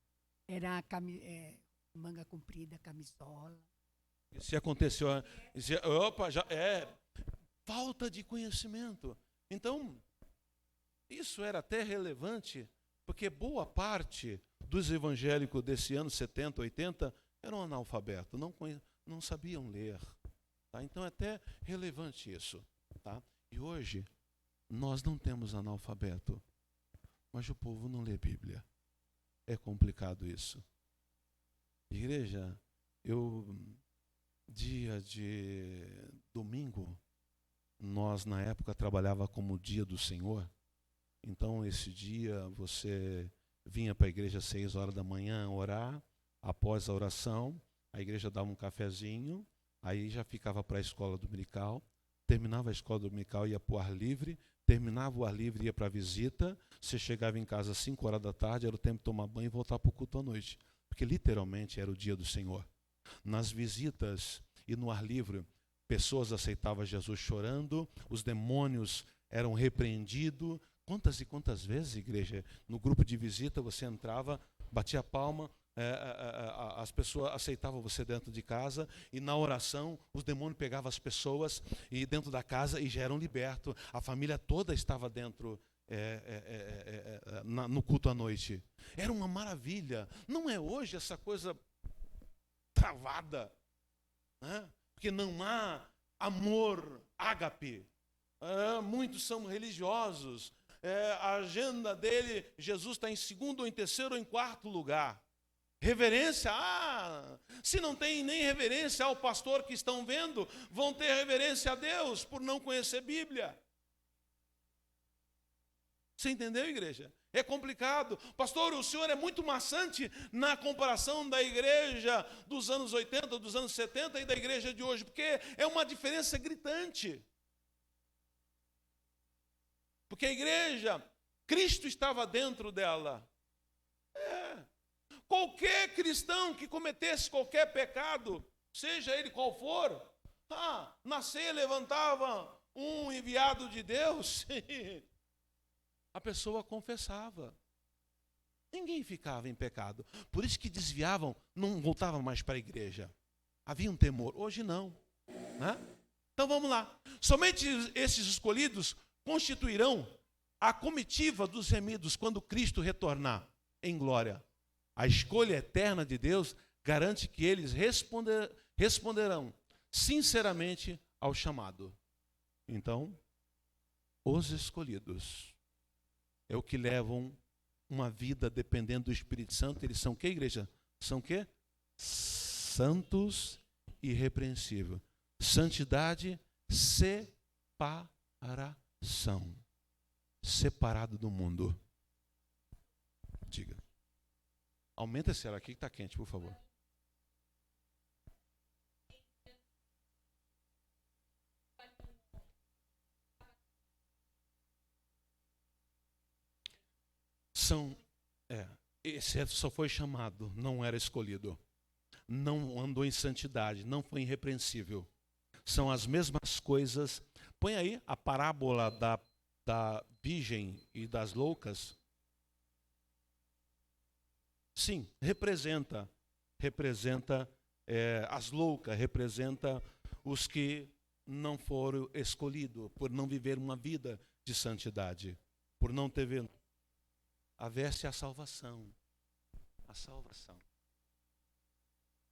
Era manga comprida, camisola. Se aconteceu... Opa, já é... Falta de conhecimento. Então, isso era até relevante, porque boa parte dos evangélicos desse ano 70, 80 eram analfabetos, não sabiam ler. Tá? Então é até relevante isso. Tá? E hoje, nós não temos analfabeto, mas o povo não lê Bíblia. É complicado isso. Igreja, dia de domingo, nós na época trabalhava como dia do Senhor. Então esse dia você vinha para a igreja às 6 horas da manhã orar, após a oração, a igreja dava um cafezinho, aí já ficava para a escola dominical, terminava a escola dominical, ia para o ar livre, terminava o ar livre, ia para a visita, você chegava em casa às 5 horas da tarde, era o tempo de tomar banho e voltar para o culto à noite, porque literalmente era o dia do Senhor. Nas visitas e no ar livre, pessoas aceitavam Jesus chorando, os demônios eram repreendidos. Quantas e quantas vezes, igreja, no grupo de visita você entrava, batia a palma, as pessoas aceitavam você dentro de casa, e na oração os demônios pegavam as pessoas e dentro da casa e já eram libertos. A família toda estava dentro no culto à noite. Era uma maravilha. Não é hoje essa coisa travada, né? Porque não há amor ágape. Muitos são religiosos. A agenda dele, Jesus está em segundo, ou em terceiro, ou em quarto lugar. Reverência, se não tem nem reverência ao pastor que estão vendo, vão ter reverência a Deus por não conhecer Bíblia. Você entendeu, igreja? É complicado. Pastor, o senhor é muito maçante na comparação da igreja dos anos 80, dos anos 70 e da igreja de hoje, porque é uma diferença gritante. Porque a igreja, Cristo estava dentro dela. Qualquer cristão que cometesse qualquer pecado, seja ele qual for, na ceia levantava um enviado de Deus, a pessoa confessava. Ninguém ficava em pecado. Por isso que desviavam, não voltavam mais para a igreja. Havia um temor. Hoje não. Né? Então vamos lá. Somente esses escolhidos constituirão a comitiva dos remidos quando Cristo retornar em glória. A escolha eterna de Deus garante que eles responderão sinceramente ao chamado. Então, os escolhidos é o que levam uma vida dependendo do Espírito Santo. Eles são o que, igreja? São o quê? Santos e irrepreensíveis. Santidade, separação. Separado do mundo. Diga. Aumenta esse ar aqui que está quente, por favor. Esse só foi chamado, não era escolhido. Não andou em santidade, não foi irrepreensível. São as mesmas coisas. Põe aí a parábola da virgem e das loucas. Sim, representa as loucas, representa os que não foram escolhidos por não viver uma vida de santidade, por não ter a veste é a salvação. A salvação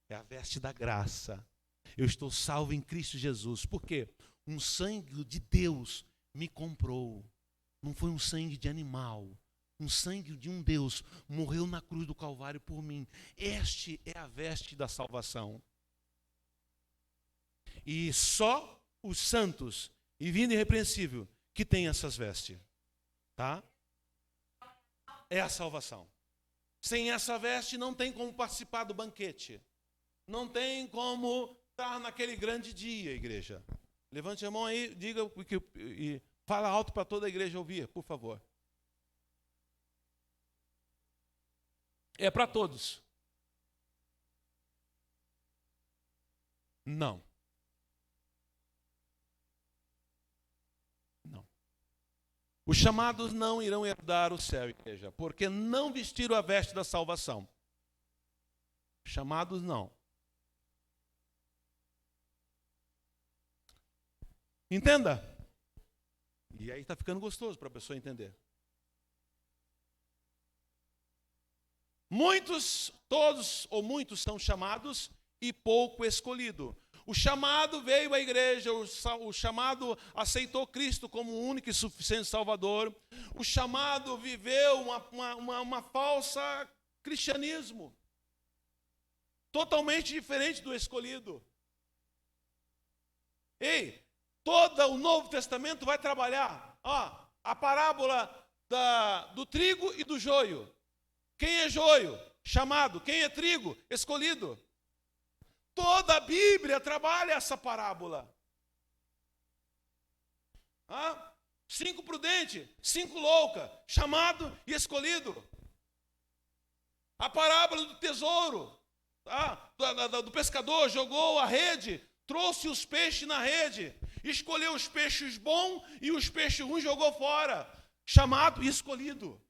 é a veste da graça. Eu estou salvo em Cristo Jesus. Por quê? Um sangue de Deus me comprou. Não foi um sangue de animal. Um sangue de um Deus morreu na cruz do Calvário por mim. Este é a veste da salvação. E só os santos e vida irrepreensível que tem essas vestes. Tá? É a salvação. Sem essa veste não tem como participar do banquete. Não tem como estar naquele grande dia, igreja. Levante a mão aí, diga e fala alto para toda a igreja ouvir, por favor. É para todos. Não. Não. Os chamados não irão herdar o céu, igreja, porque não vestiram a veste da salvação. Chamados não. Entenda. E aí está ficando gostoso para a pessoa entender. Muitos, todos ou muitos são chamados e pouco escolhido. O chamado veio à igreja, o chamado aceitou Cristo como o único e suficiente Salvador. O chamado viveu uma falsa cristianismo, totalmente diferente do escolhido. Ei, todo o Novo Testamento vai trabalhar a parábola do trigo e do joio. Quem é joio? Chamado. Quem é trigo? Escolhido. Toda a Bíblia trabalha essa parábola. 5 prudentes, 5 loucas, chamado e escolhido. A parábola do tesouro, do pescador, jogou a rede, trouxe os peixes na rede, escolheu os peixes bons e os peixes ruins jogou fora. Chamado e escolhido.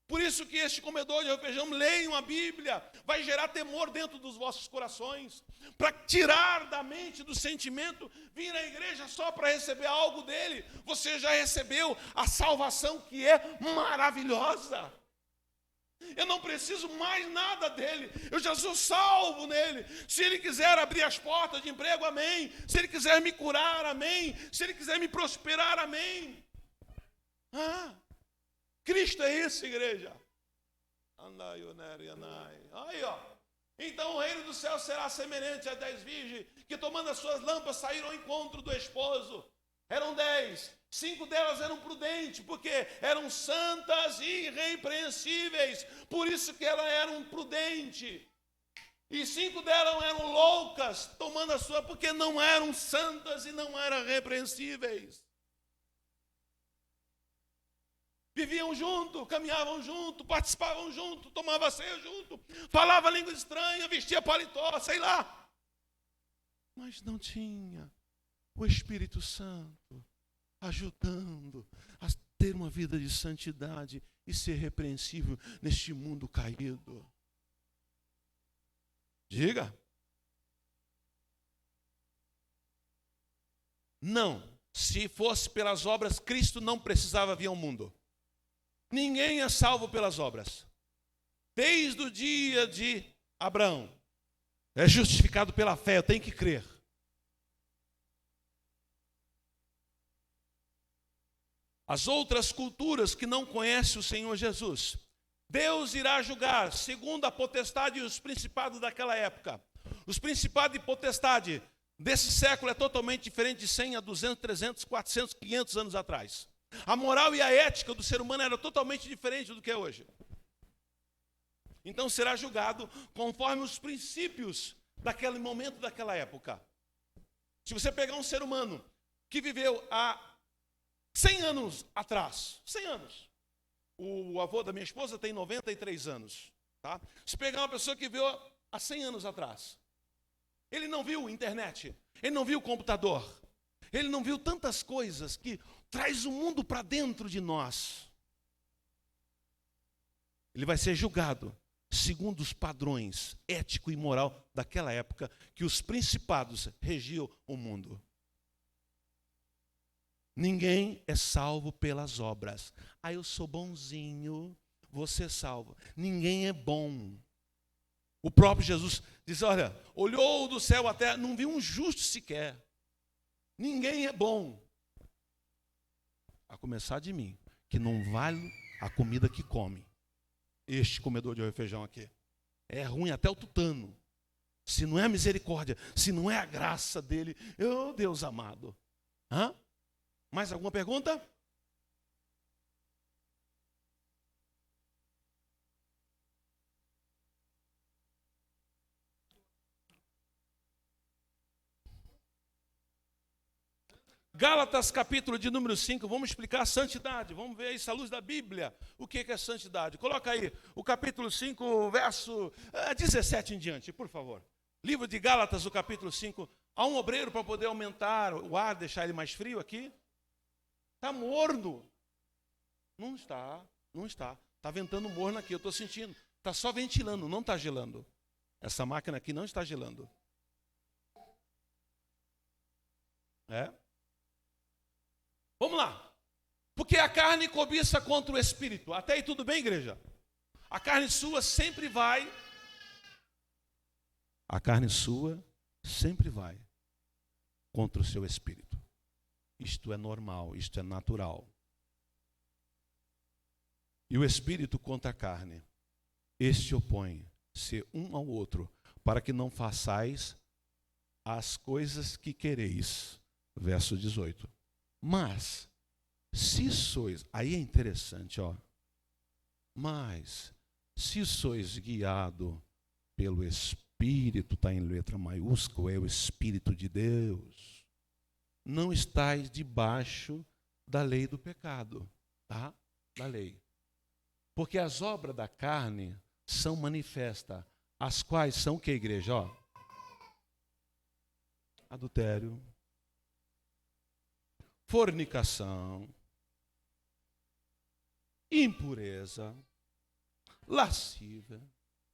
Por isso que este comedor de requeijão, leiam a Bíblia, vai gerar temor dentro dos vossos corações, para tirar da mente, do sentimento, vir à igreja só para receber algo dele. Você já recebeu a salvação que é maravilhosa. Eu não preciso mais nada dele, eu já sou salvo nele. Se ele quiser abrir as portas de emprego, amém. Se ele quiser me curar, amém. Se ele quiser me prosperar, amém. Cristo é isso, igreja. Aí, então o reino do céu será semelhante a 10 virgens que, tomando as suas lâmpadas, saíram ao encontro do esposo. Eram 10, 5 delas eram prudentes, porque eram santas e irrepreensíveis, por isso que elas eram prudentes. E 5 delas eram loucas, tomando a sua, porque não eram santas e não eram repreensíveis. Viviam junto, caminhavam junto, participavam junto, tomavam ceia junto, falavam língua estranha, vestia paletó, sei lá. Mas não tinha o Espírito Santo ajudando a ter uma vida de santidade e ser repreensível neste mundo caído. Diga. Não, se fosse pelas obras, Cristo não precisava vir ao mundo. Ninguém é salvo pelas obras. Desde o dia de Abraão, é justificado pela fé, eu tenho que crer. As outras culturas que não conhecem o Senhor Jesus, Deus irá julgar segundo a potestade e os principados daquela época. Os principados e potestade desse século é totalmente diferente de 100 a 200, 300, 400, 500 anos atrás. A moral e a ética do ser humano era totalmente diferente do que é hoje. Então será julgado conforme os princípios daquele momento, daquela época. Se você pegar um ser humano que viveu há 100 anos atrás, 100 anos. O avô da minha esposa tem 93 anos. Tá? Se pegar uma pessoa que viveu há 100 anos atrás, ele não viu internet, ele não viu computador, ele não viu tantas coisas que traz o mundo para dentro de nós. Ele vai ser julgado segundo os padrões ético e moral daquela época que os principados regiam o mundo. Ninguém é salvo pelas obras. Ah, eu sou bonzinho, vou ser salvo. Ninguém é bom. O próprio Jesus diz, olha, olhou do céu à terra, não viu um justo sequer. Ninguém é bom. A começar de mim, que não vale a comida que come. Este comedor de arroz e feijão aqui. É ruim até o tutano. Se não é a misericórdia, se não é a graça dele, oh Deus amado. Hã? Mais alguma pergunta? Gálatas, capítulo de número 5, vamos explicar a santidade. Vamos ver isso à luz da Bíblia. O que é santidade? Coloca aí o capítulo 5, verso 17 em diante, por favor. Livro de Gálatas, o capítulo 5. Há um obreiro para poder aumentar o ar, deixar ele mais frio aqui? Está morno. Não está, não está. Está ventando morno aqui, eu estou sentindo. Está só ventilando, não está gelando. Essa máquina aqui não está gelando. É? Vamos lá. Porque a carne cobiça contra o espírito. Até aí tudo bem, igreja? A carne sua sempre vai. A carne sua sempre vai contra o seu espírito. Isto é normal, isto é natural. E o espírito contra a carne. Este opõe-se um ao outro, para que não façais as coisas que quereis. Verso 18. Mas, se sois, aí é interessante, ó. Mas, se sois guiado pelo Espírito, está em letra maiúscula, é o Espírito de Deus, não estáis debaixo da lei do pecado, tá? Da lei. Porque as obras da carne são manifestas, as quais são o que, igreja? Ó? Adultério, fornicação, impureza, lascívia,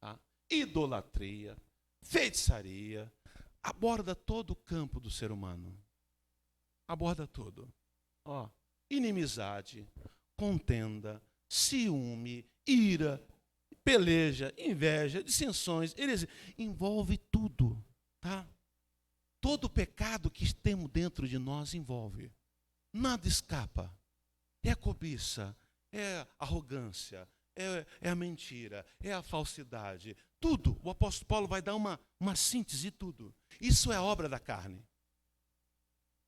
tá? Idolatria, feitiçaria, aborda todo o campo do ser humano. Aborda tudo. Ó, inimizade, contenda, ciúme, ira, peleja, inveja, dissensões, heresia, envolve tudo, tá? Todo pecado que temos dentro de nós envolve. Nada escapa. É a cobiça, é a arrogância, é a mentira, é a falsidade. Tudo. O apóstolo Paulo vai dar uma síntese de tudo. Isso é obra da carne.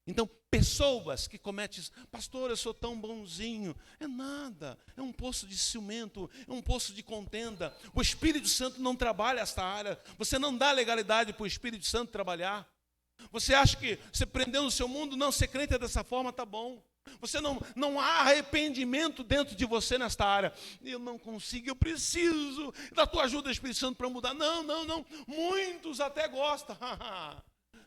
Então, pessoas que cometem, pastor, eu sou tão bonzinho. É nada. É um poço de ciumento, é um poço de contenda. O Espírito Santo não trabalha esta área. Você não dá legalidade para o Espírito Santo trabalhar. Você acha que você prendeu no seu mundo? Não, ser crente é dessa forma, tá bom. Você não há arrependimento dentro de você nesta área. Eu não consigo, eu preciso da tua ajuda, Espírito Santo, para mudar. Não. Muitos até gostam.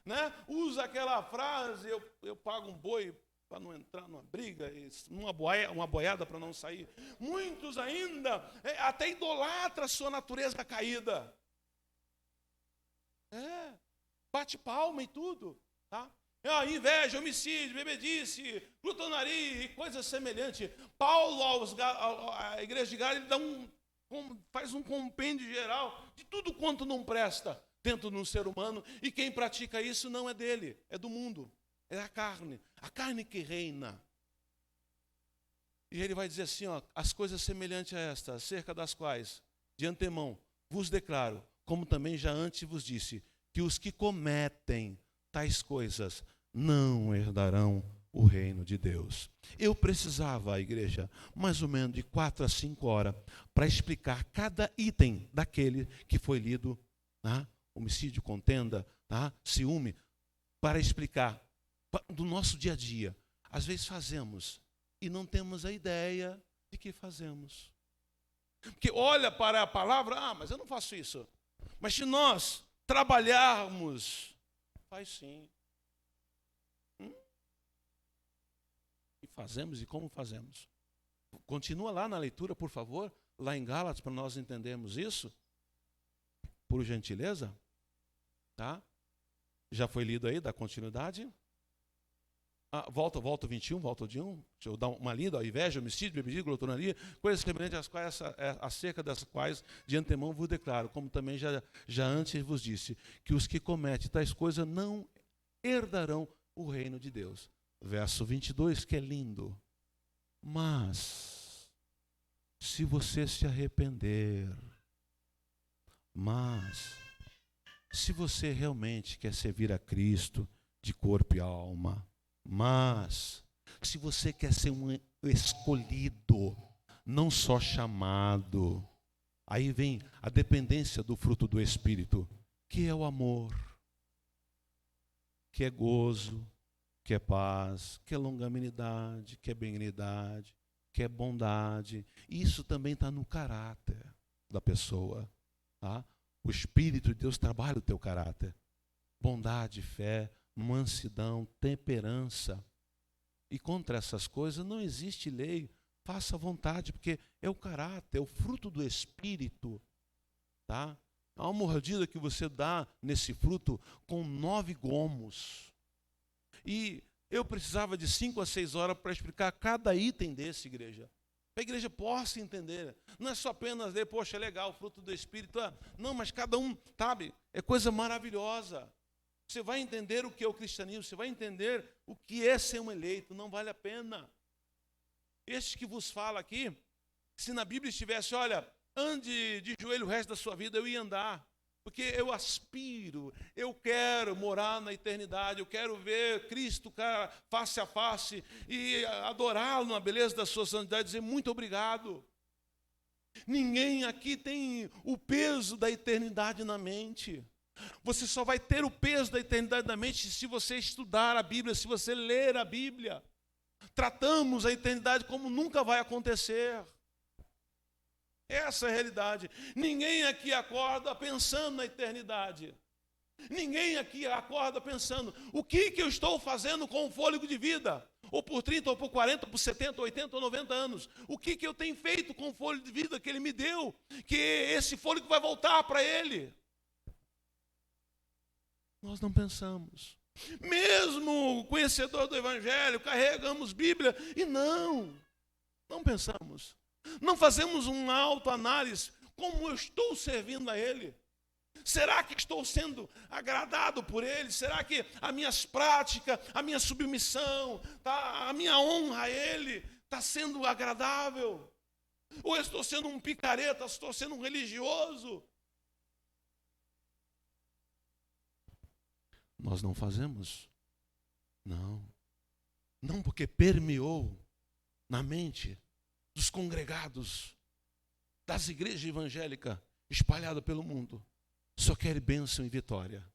Né? Usa aquela frase, eu pago um boi para não entrar numa briga, uma boiada para não sair. Muitos ainda até idolatram a sua natureza caída. Bate palma e tudo, tá? Inveja, homicídio, bebedice, glutonaria e coisas semelhantes. Paulo, à igreja de Gálatas, ele faz um compêndio geral de tudo quanto não presta dentro de um ser humano, e quem pratica isso não é dele, é do mundo, é a carne que reina. E ele vai dizer assim, as coisas semelhantes a estas, acerca das quais, de antemão, vos declaro, como também já antes vos disse, que os que cometem tais coisas não herdarão o reino de Deus. Eu precisava, a igreja, mais ou menos de 4 a 5 horas para explicar cada item daquele que foi lido, tá? Homicídio, contenda, tá? Ciúme, para explicar do nosso dia a dia. Às vezes fazemos e não temos a ideia de que fazemos. Porque olha para a palavra, mas eu não faço isso. Mas se nós trabalharmos, faz sim. E fazemos, e como fazemos? Continua lá na leitura, por favor, lá em Gálatas, para nós entendermos isso, por gentileza. Tá? Já foi lido aí, dá continuidade. Volta o 21, volta o de 1. Deixa eu dar uma lida, inveja, homicídio, bebedice, glutonaria, coisas semelhantes às quais, acerca das quais de antemão vos declaro, como também já antes vos disse, que os que cometem tais coisas não herdarão o reino de Deus. Verso 22, que é lindo. Mas, se você se arrepender, se você realmente quer servir a Cristo de corpo e alma, se você quer ser um escolhido, não só chamado, aí vem a dependência do fruto do Espírito, que é o amor, que é gozo, que é paz, que é longanimidade, que é benignidade, que é bondade. Isso também está no caráter da pessoa. Tá? O Espírito de Deus trabalha o teu caráter. Bondade, fé, mansidão, temperança. E contra essas coisas não existe lei. Faça a vontade, porque é o caráter, é o fruto do Espírito. Tá? Há uma mordida que você dá nesse fruto com 9 gomos. E eu precisava de 5 a 6 horas para explicar cada item desse, igreja. Para a igreja possa entender. Não é só apenas ler, poxa, é legal, o fruto do Espírito. Não, mas cada um, sabe, é coisa maravilhosa. Você vai entender o que é o cristianismo, você vai entender o que é ser um eleito, não vale a pena. Este que vos fala aqui, se na Bíblia estivesse, olha, ande de joelho o resto da sua vida, eu ia andar. Porque eu aspiro, eu quero morar na eternidade, eu quero ver Cristo face a face e adorá-lo na beleza da sua santidade e dizer muito obrigado. Ninguém aqui tem o peso da eternidade na mente. Você só vai ter o peso da eternidade na mente se você estudar a Bíblia, se você ler a Bíblia. Tratamos a eternidade como nunca vai acontecer. Essa é a realidade. Ninguém aqui acorda pensando na eternidade. Ninguém aqui acorda pensando, o que eu estou fazendo com o fôlego de vida? Ou por 30, ou por 40, ou por 70, 80 ou 90 anos. O que eu tenho feito com o fôlego de vida que Ele me deu? Que esse fôlego vai voltar para Ele. Nós não pensamos. Mesmo conhecedor do Evangelho, carregamos Bíblia e não pensamos. Não fazemos uma autoanálise, como eu estou servindo a Ele? Será que estou sendo agradado por Ele? Será que as minhas práticas, a minha submissão, a minha honra a Ele está sendo agradável? Ou eu estou sendo um picareta, estou sendo um religioso? Nós não fazemos. Não porque permeou na mente dos congregados, das igrejas evangélicas espalhadas pelo mundo. Só querem bênção e vitória.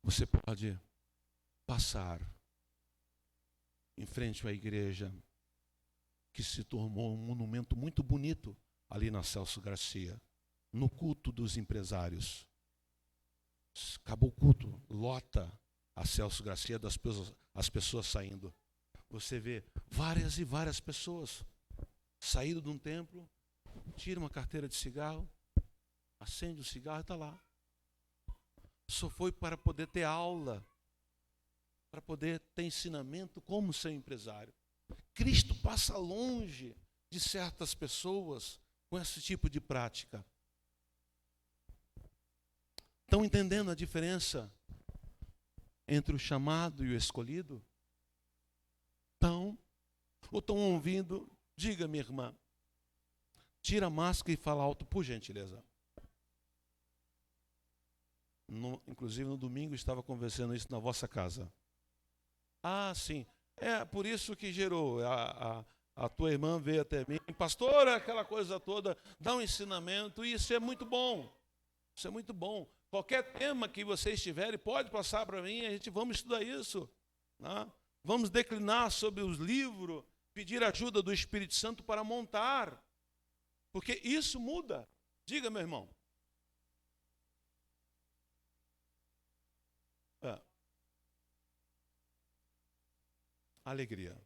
Você pode passar em frente à igreja, que se tornou um monumento muito bonito ali na Celso Garcia, no culto dos empresários. Acabou o culto, lota a Celso Garcia, as pessoas saindo. Você vê várias e várias pessoas saindo de um templo, tira uma carteira de cigarro, acende o cigarro e está lá. Só foi para poder ter aula, para poder ter ensinamento como ser empresário. Cristo passa longe de certas pessoas com esse tipo de prática. Estão entendendo a diferença entre o chamado e o escolhido? Estão? Ou estão ouvindo? Diga, minha irmã. Tira a máscara e fala alto, por gentileza. Inclusive, no domingo, estava conversando isso na vossa casa. Ah, sim. É por isso que gerou. A tua irmã veio até mim. Pastora, aquela coisa toda, dá um ensinamento. E isso é muito bom. Isso é muito bom. Qualquer tema que vocês tiverem, pode passar para mim. A gente vamos estudar isso. Né? Vamos declinar sobre os livros. Pedir ajuda do Espírito Santo para montar. Porque isso muda. Diga, meu irmão. Alegria.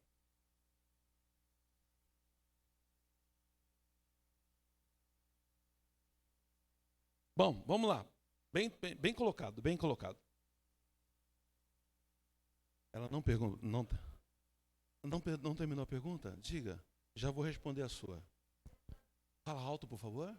Bom, vamos lá. Bem colocado, bem colocado. Ela não pergunta, não terminou a pergunta? Diga, já vou responder a sua. Fala alto, por favor.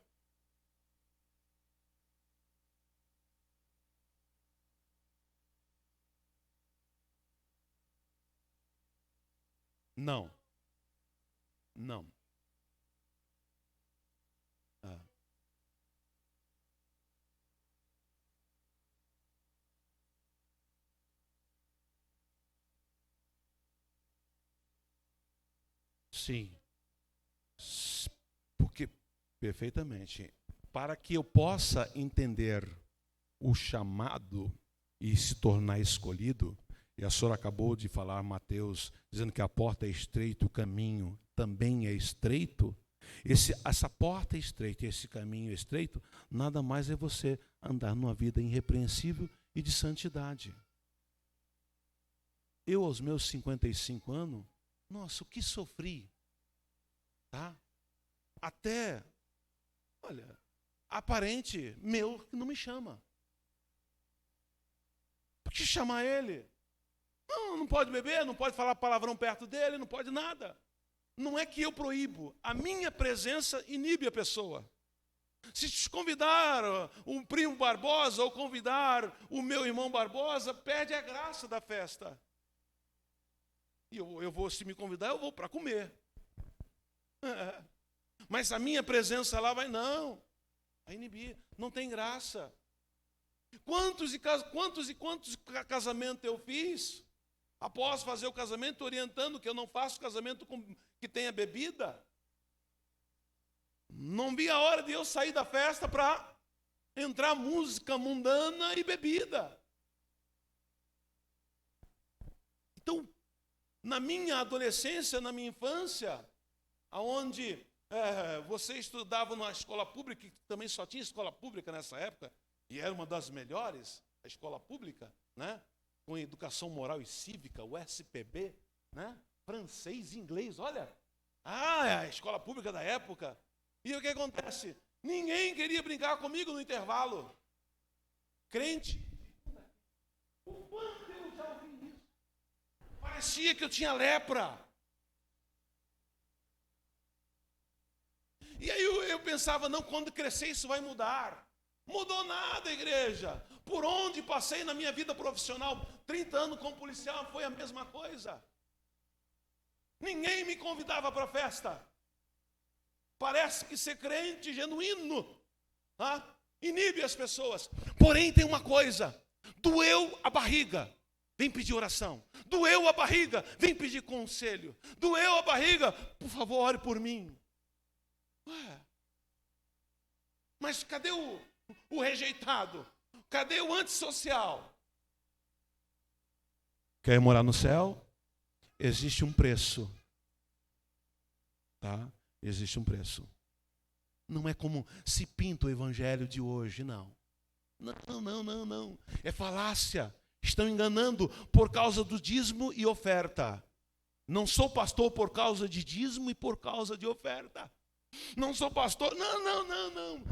Não. Não. Sim. Porque, perfeitamente, para que eu possa entender o chamado e se tornar escolhido, e a senhora acabou de falar, Mateus, dizendo que a porta é estreita, o caminho também é estreito. Essa porta é estreita e esse caminho é estreito, nada mais é você andar numa vida irrepreensível e de santidade. Eu, aos meus 55 anos, nossa, o que sofri, tá? Até, olha, aparente meu que não me chama. Por que chamar ele? Não pode beber, não pode falar palavrão perto dele, não pode nada. Não é que eu proíbo, a minha presença inibe a pessoa. Se te convidar um primo Barbosa ou convidar o meu irmão Barbosa, perde a graça da festa. E eu vou, se me convidar, eu vou para comer. Mas a minha presença lá vai inibir, não tem graça. Quantos casamentos eu fiz? Após fazer o casamento, orientando que eu não faço casamento que tenha bebida. Não vi a hora de eu sair da festa para entrar música mundana e bebida. Então, na minha adolescência, na minha infância, onde você estudava numa escola pública, que também só tinha escola pública nessa época, e era uma das melhores, a escola pública, né? Com educação moral e cívica, o SPB, né? Francês, inglês, olha. É a escola pública da época. E o que acontece? Ninguém queria brincar comigo no intervalo. Crente. O quanto eu já ouvi isso? Parecia que eu tinha lepra. E aí eu pensava, não, quando crescer isso vai mudar. Mudou nada, igreja. Por onde passei na minha vida profissional, 30 anos como policial, foi a mesma coisa. Ninguém me convidava para a festa. Parece que ser crente genuíno inibe as pessoas. Porém, tem uma coisa: doeu a barriga, vem pedir oração. Doeu a barriga, vem pedir conselho. Doeu a barriga, por favor, ore por mim. Mas cadê o rejeitado? Cadê o antissocial? Quer morar no céu? Existe um preço. Tá? Existe um preço. Não é como se pinta o evangelho de hoje, não. Não. É falácia. Estão enganando por causa do dízimo e oferta. Não sou pastor por causa de dízimo e por causa de oferta. Não sou pastor, não.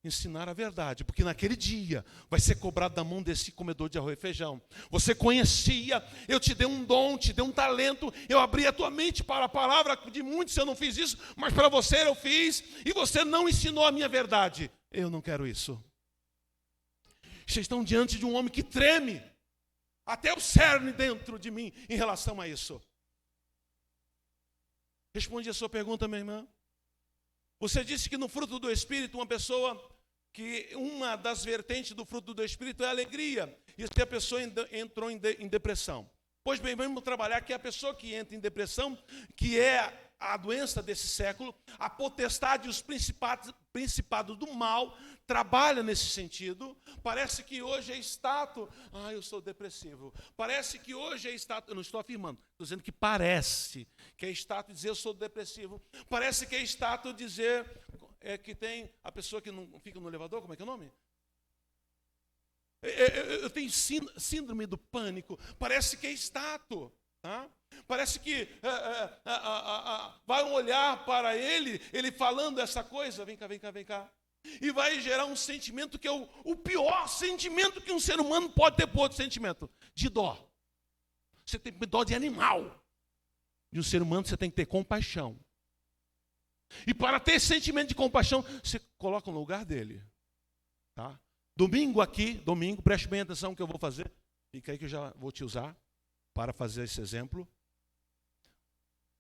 Ensinar a verdade, porque naquele dia vai ser cobrado da mão desse comedor de arroz e feijão. Você conhecia, eu te dei um dom, te dei um talento, eu abri a tua mente para a palavra, de muitos eu não fiz isso, mas para você eu fiz, e você não ensinou a minha verdade. Eu não quero isso. Vocês estão diante de um homem que treme, até o cerne dentro de mim em relação a isso. Responde a sua pergunta, minha irmã. Você disse que no fruto do Espírito, uma das vertentes do fruto do Espírito é a alegria. E se a pessoa entrou em depressão. Pois bem, vamos trabalhar que a pessoa que entra em depressão, que é a doença desse século, a potestade e os principados do mal trabalha nesse sentido. Parece que hoje é status, eu sou depressivo. Parece que hoje é status, eu não estou afirmando, estou dizendo que parece que é status dizer eu sou depressivo. Parece que é status dizer que tem a pessoa que não fica no elevador, como é que é o nome? Eu tenho síndrome do pânico, parece que é status, tá? Parece que vai olhar para ele falando essa coisa, vem cá, e vai gerar um sentimento que é o pior sentimento que um ser humano pode ter por outro sentimento, de dó. Você tem dó de animal. De um ser humano você tem que ter compaixão. E para ter esse sentimento de compaixão, você coloca no lugar dele. Tá? Domingo, preste bem atenção no que eu vou fazer. Fica aí que eu já vou te usar para fazer esse exemplo.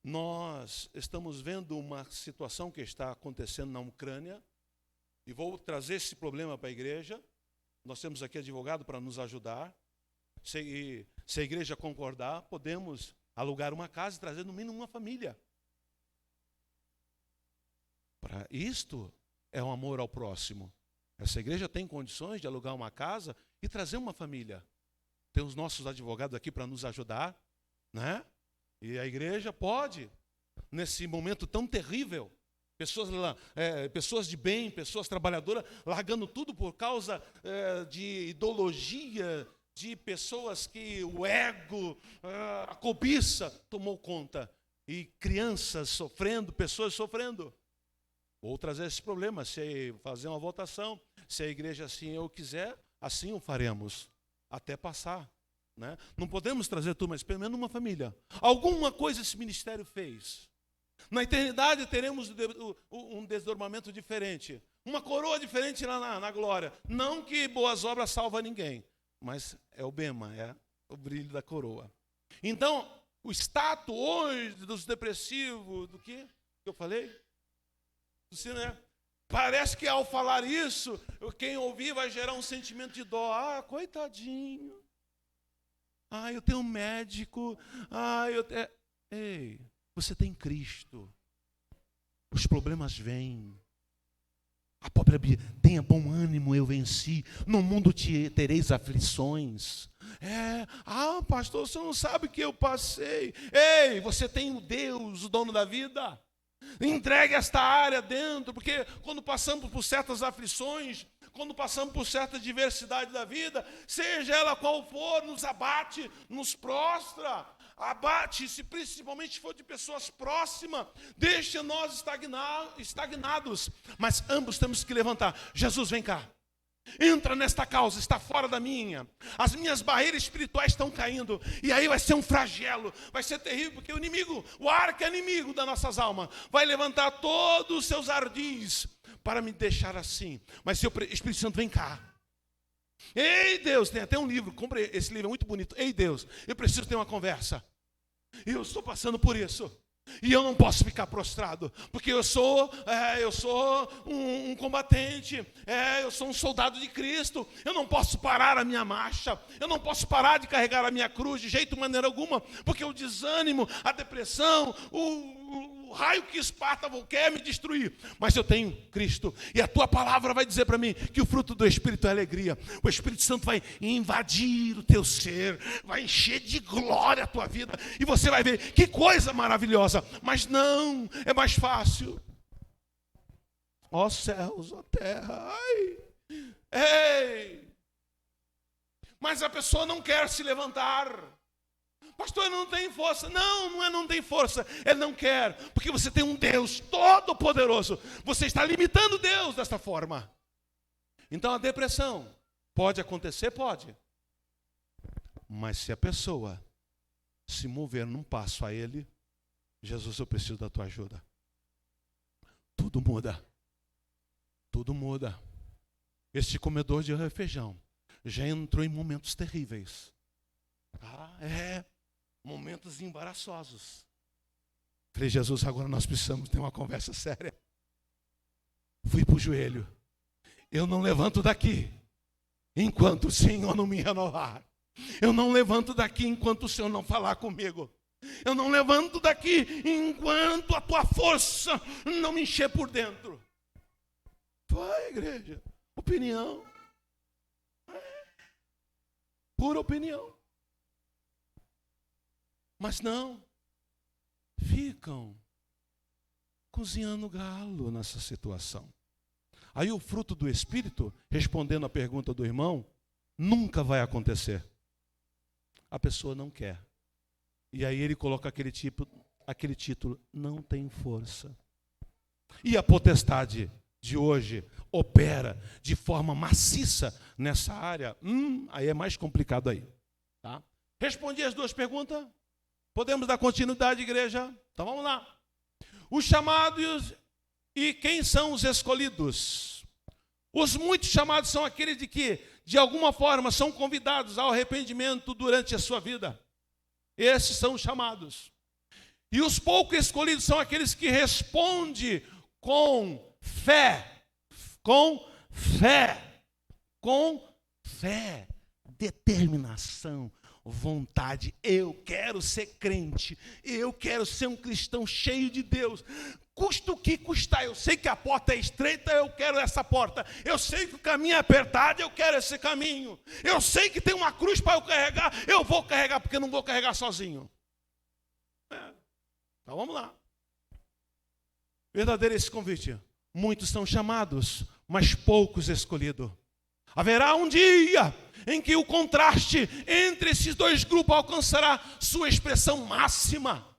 Nós estamos vendo uma situação que está acontecendo na Ucrânia. E vou trazer esse problema para a igreja. Nós temos aqui advogado para nos ajudar. Se a igreja concordar, podemos alugar uma casa e trazer no mínimo uma família. Para isto é um amor ao próximo. Essa igreja tem condições de alugar uma casa e trazer uma família. Tem os nossos advogados aqui para nos ajudar, né? E a igreja pode, nesse momento tão terrível, pessoas de bem, pessoas trabalhadoras, largando tudo por causa de ideologia, de pessoas que o ego, a cobiça tomou conta. E crianças sofrendo, pessoas sofrendo. Vou trazer esse problema, se fazer uma votação, se a igreja assim o quiser, assim o faremos, até passar. Né? Não podemos trazer tudo, mas pelo menos uma família. Alguma coisa esse ministério fez. Na eternidade teremos um desdobramento diferente, uma coroa diferente lá na glória. Não que boas obras salvam ninguém, mas é o bema, é o brilho da coroa. Então, o status hoje dos depressivos, do que eu falei? Né? Parece que ao falar isso, quem ouvir vai gerar um sentimento de dó. Coitadinho. Eu tenho um médico. Ei, você tem Cristo. Os problemas vêm. A própria Bíblia, tenha bom ânimo, eu venci. No mundo tereis aflições. Pastor, você não sabe o que eu passei. Ei, você tem o Deus, o dono da vida. Entregue esta área dentro, porque quando passamos por certas aflições, quando passamos por certa diversidade da vida, seja ela qual for, nos abate, nos prostra, abate, se principalmente for de pessoas próximas, deixa nós estagnados, mas ambos temos que levantar. Jesus, vem cá. Entra nesta causa, está fora da minha. As minhas barreiras espirituais estão caindo. E aí vai ser um flagelo, vai ser terrível, porque o inimigo, o arqui-inimigo das nossas almas, vai levantar todos os seus ardis para me deixar assim. Mas seu Espírito Santo, vem cá. Ei Deus, tem até um livro, comprei esse livro, é muito bonito. Ei Deus, eu preciso ter uma conversa. Eu estou passando por isso. E eu não posso ficar prostrado, porque eu sou um combatente, eu sou um soldado de Cristo. Eu não posso parar a minha marcha, eu não posso parar de carregar a minha cruz de jeito, maneira alguma, porque o desânimo, a depressão, o raio que Esparta quer me destruir, mas eu tenho Cristo, e a tua palavra vai dizer para mim que o fruto do Espírito é alegria. O Espírito Santo vai invadir o teu ser, vai encher de glória a tua vida, e você vai ver que coisa maravilhosa. Mas não, é mais fácil. Ó céus, ó terra, ai, ei! Mas a pessoa não quer se levantar. Pastor, não tem força. Não tem força. Ele não quer, porque você tem um Deus todo-poderoso. Você está limitando Deus desta forma. Então a depressão pode acontecer? Pode. Mas se a pessoa se mover num passo a Ele, Jesus, eu preciso da tua ajuda. Tudo muda. Tudo muda. Este comedor de feijão já entrou em momentos terríveis. Momentos embaraçosos. Falei, Jesus, agora nós precisamos ter uma conversa séria. Fui para o joelho. Eu não levanto daqui enquanto o Senhor não me renovar. Eu não levanto daqui enquanto o Senhor não falar comigo. Eu não levanto daqui enquanto a tua força não me encher por dentro. Vai, igreja. Opinião. Pura opinião. Mas não, ficam cozinhando galo nessa situação. Aí o fruto do Espírito, respondendo à pergunta do irmão, nunca vai acontecer. A pessoa não quer. E aí ele coloca aquele título, não tem força. E a potestade de hoje opera de forma maciça nessa área. Aí é mais complicado aí. Tá? Respondi as duas perguntas. Podemos dar continuidade, igreja? Então vamos lá. Os chamados e quem são os escolhidos? Os muitos chamados são aqueles de que, de alguma forma, são convidados ao arrependimento durante a sua vida. Esses são os chamados. E os poucos escolhidos são aqueles que respondem com fé, determinação, vontade. Eu quero ser crente, eu quero ser um cristão cheio de Deus, custa o que custar. Eu sei que a porta é estreita, eu quero essa porta. Eu sei que o caminho é apertado, eu quero esse caminho. Eu sei que tem uma cruz para eu carregar, eu vou carregar, porque eu não vou carregar sozinho. Então vamos lá. Verdadeiro esse convite. Muitos são chamados, mas poucos escolhidos. Haverá um dia em que o contraste entre esses dois grupos alcançará sua expressão máxima.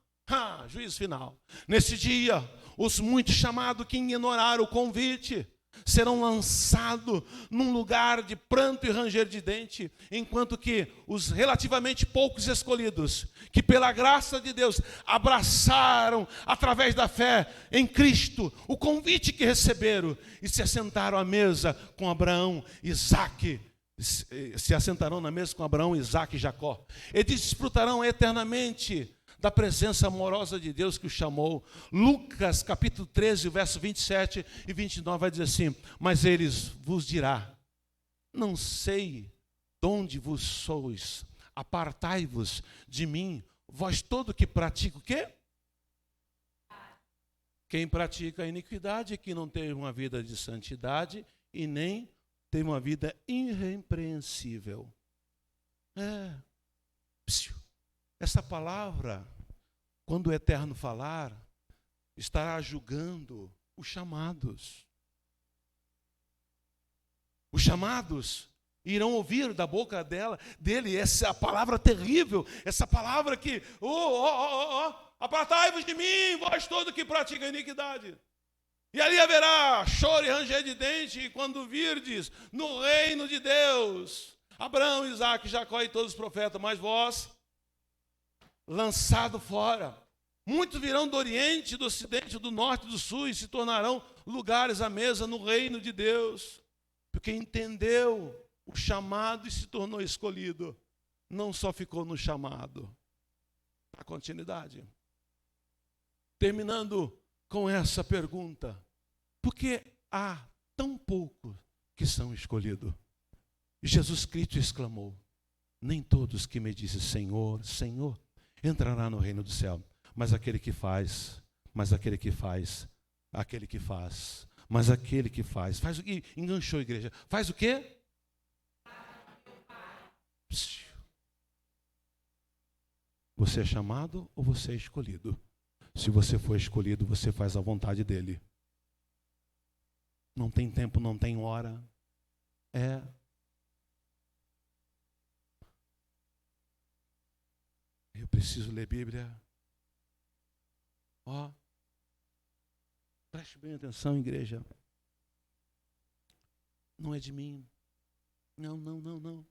Juízo final. Nesse dia, os muitos chamados que ignoraram o convite serão lançados num lugar de pranto e ranger de dente, enquanto que os relativamente poucos escolhidos, que pela graça de Deus abraçaram através da fé em Cristo o convite que receberam e se assentaram à mesa com Abraão, Isaque, se assentarão na mesa com Abraão, Isaque e Jacó. Eles desfrutarão eternamente da presença amorosa de Deus que o chamou. Lucas capítulo 13, verso 27 e 29 vai dizer assim: mas eles vos dirá, não sei de onde vos sois, apartai-vos de mim, vós todo que pratica o quê? Quem pratica a iniquidade, que não tem uma vida de santidade e nem tem uma vida irrepreensível. Essa palavra, quando o Eterno falar, estará julgando os chamados. Os chamados irão ouvir da boca dele essa palavra terrível, essa palavra que, apartai-vos de mim, vós todos que praticam iniquidade. E ali haverá choro e ranger de dente, e quando virdes no reino de Deus, Abraão, Isaque, Jacó e todos os profetas, mas vós, lançado fora. Muitos virão do Oriente, do Ocidente, do Norte, do Sul, e se tornarão lugares à mesa no reino de Deus, porque entendeu o chamado e se tornou escolhido. Não só ficou no chamado. A continuidade. Terminando com essa pergunta: por que há tão poucos que são escolhidos? E Jesus Cristo exclamou: nem todos que me dizem Senhor, Senhor, entrará no reino do céu, mas aquele que faz mas aquele que faz, mas aquele que faz o que? Enganchou a igreja. Faz o quê? Você é chamado ou você é escolhido? Se você for escolhido, você faz a vontade dele. Não tem tempo, não tem hora. Eu preciso ler Bíblia. Preste bem atenção, igreja. Não é de mim. Não.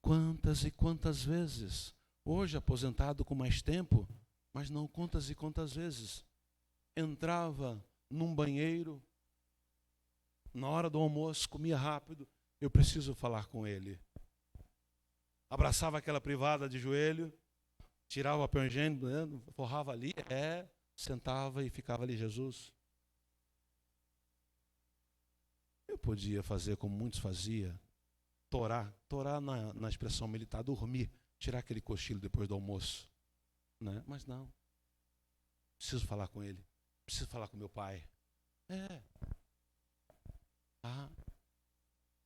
Quantas e quantas vezes, hoje aposentado com mais tempo, mas não quantas e quantas vezes, entrava num banheiro, na hora do almoço, comia rápido, eu preciso falar com ele. Abraçava aquela privada de joelho, tirava o papel higiênico, forrava ali, sentava e ficava ali, Jesus. Eu podia fazer como muitos faziam, torar na expressão militar, dormir, tirar aquele cochilo depois do almoço. Né? Mas não. Preciso falar com ele. Preciso falar com meu pai.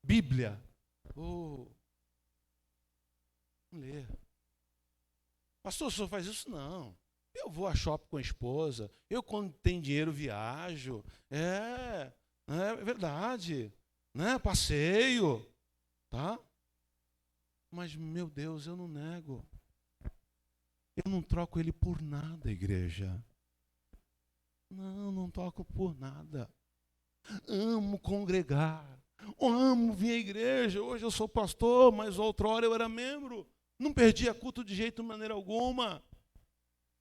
Bíblia. Vamos ler. Pastor, o senhor faz isso? Não. Eu vou a shopping com a esposa. Eu, quando tem dinheiro, viajo. É verdade. Né? Passeio. Tá? Mas, meu Deus, eu não nego. Eu não troco ele por nada, igreja. Não troco por nada. Amo congregar. Amo vir à igreja. Hoje eu sou pastor, mas outrora eu era membro. Não perdia culto de jeito de maneira alguma.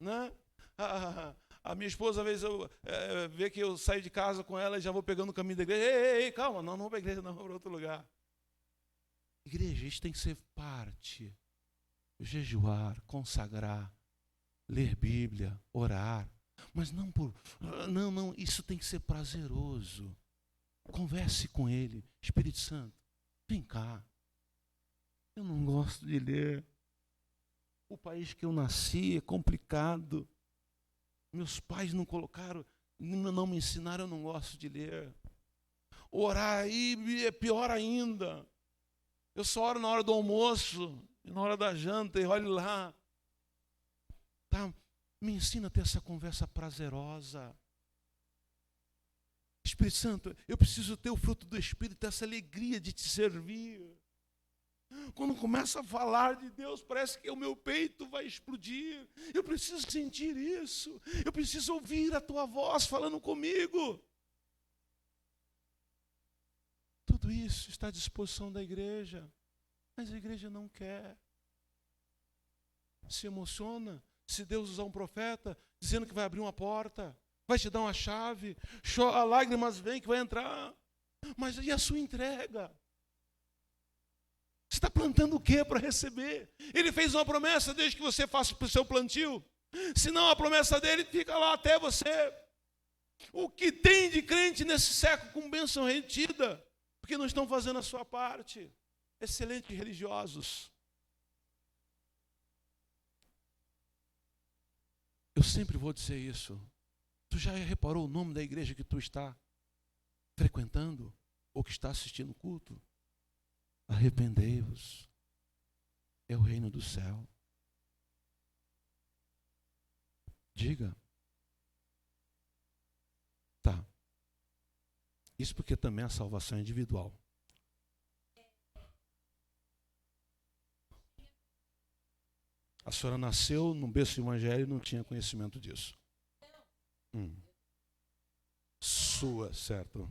Né? A minha esposa, às vezes, vê que eu saio de casa com ela e já vou pegando o caminho da igreja. Ei, calma, não vou para a igreja, não, vou para outro lugar. Igreja, isso tem que ser parte. Jejuar, consagrar, ler Bíblia, orar. Mas não isso tem que ser prazeroso. Converse com ele. Espírito Santo, vem cá. Eu não gosto de ler. O país que eu nasci é complicado. Meus pais não me ensinaram, eu não gosto de ler. Orar aí é pior ainda. Eu só oro na hora do almoço, na hora da janta, e olho lá. Tá? Me ensina a ter essa conversa prazerosa. Espírito Santo, eu preciso ter o fruto do Espírito, essa alegria de te servir. Quando começa a falar de Deus, parece que o meu peito vai explodir. Eu preciso sentir isso. Eu preciso ouvir a tua voz falando comigo. Tudo isso está à disposição da igreja. Mas a igreja não quer. Se emociona. Se Deus usar um profeta, dizendo que vai abrir uma porta, vai te dar uma chave, lágrimas vêm que vai entrar. Mas e a sua entrega? Você está plantando o que para receber? Ele fez uma promessa desde que você faça o seu plantio. Senão a promessa dele fica lá até você. O que tem de crente nesse século com bênção retida? Porque não estão fazendo a sua parte. Excelentes religiosos. Eu sempre vou dizer isso. Tu já reparou o nome da igreja que tu está frequentando? Ou que está assistindo o culto? Arrependei-vos. É o reino do céu. Diga. Tá. Isso porque também a salvação é individual. A senhora nasceu num berço de evangelho e não tinha conhecimento disso. Sua, certo.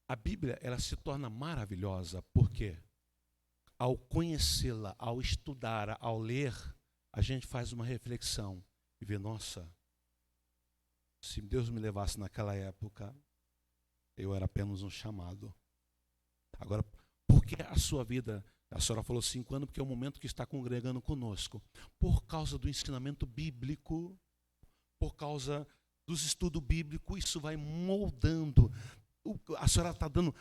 A Bíblia, ela se torna maravilhosa porque ao conhecê-la, ao estudar, ao ler, a gente faz uma reflexão e vê, nossa, se Deus me levasse naquela época, eu era apenas um chamado. Agora, por que a sua vida, a senhora falou 5 anos, porque é o momento que está congregando conosco, por causa do ensinamento bíblico, por causa dos estudos bíblicos, isso vai moldando. A senhora está dando,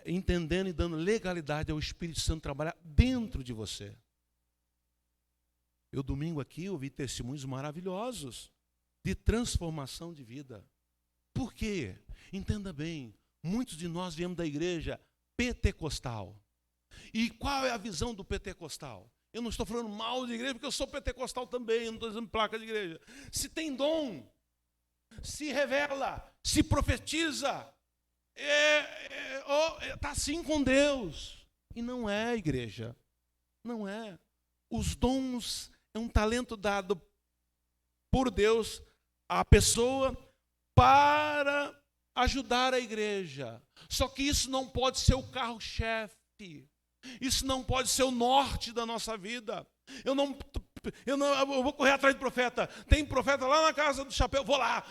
entendendo e dando legalidade ao Espírito Santo trabalhar dentro de você. Eu domingo aqui ouvi testemunhos maravilhosos de transformação de vida. Por quê? Entenda bem, muitos de nós viemos da igreja pentecostal. E qual é a visão do pentecostal? Eu não estou falando mal de igreja, porque eu sou pentecostal também, eu não estou dizendo placa de igreja. Se tem dom, se revela, se profetiza, está assim com Deus. E não é, igreja, não é. Os dons é um talento dado por Deus à pessoa para ajudar a igreja. Só que isso não pode ser o carro-chefe. Isso não pode ser o norte da nossa vida. Eu vou correr atrás de profeta. Tem profeta lá na casa do chapéu, vou lá.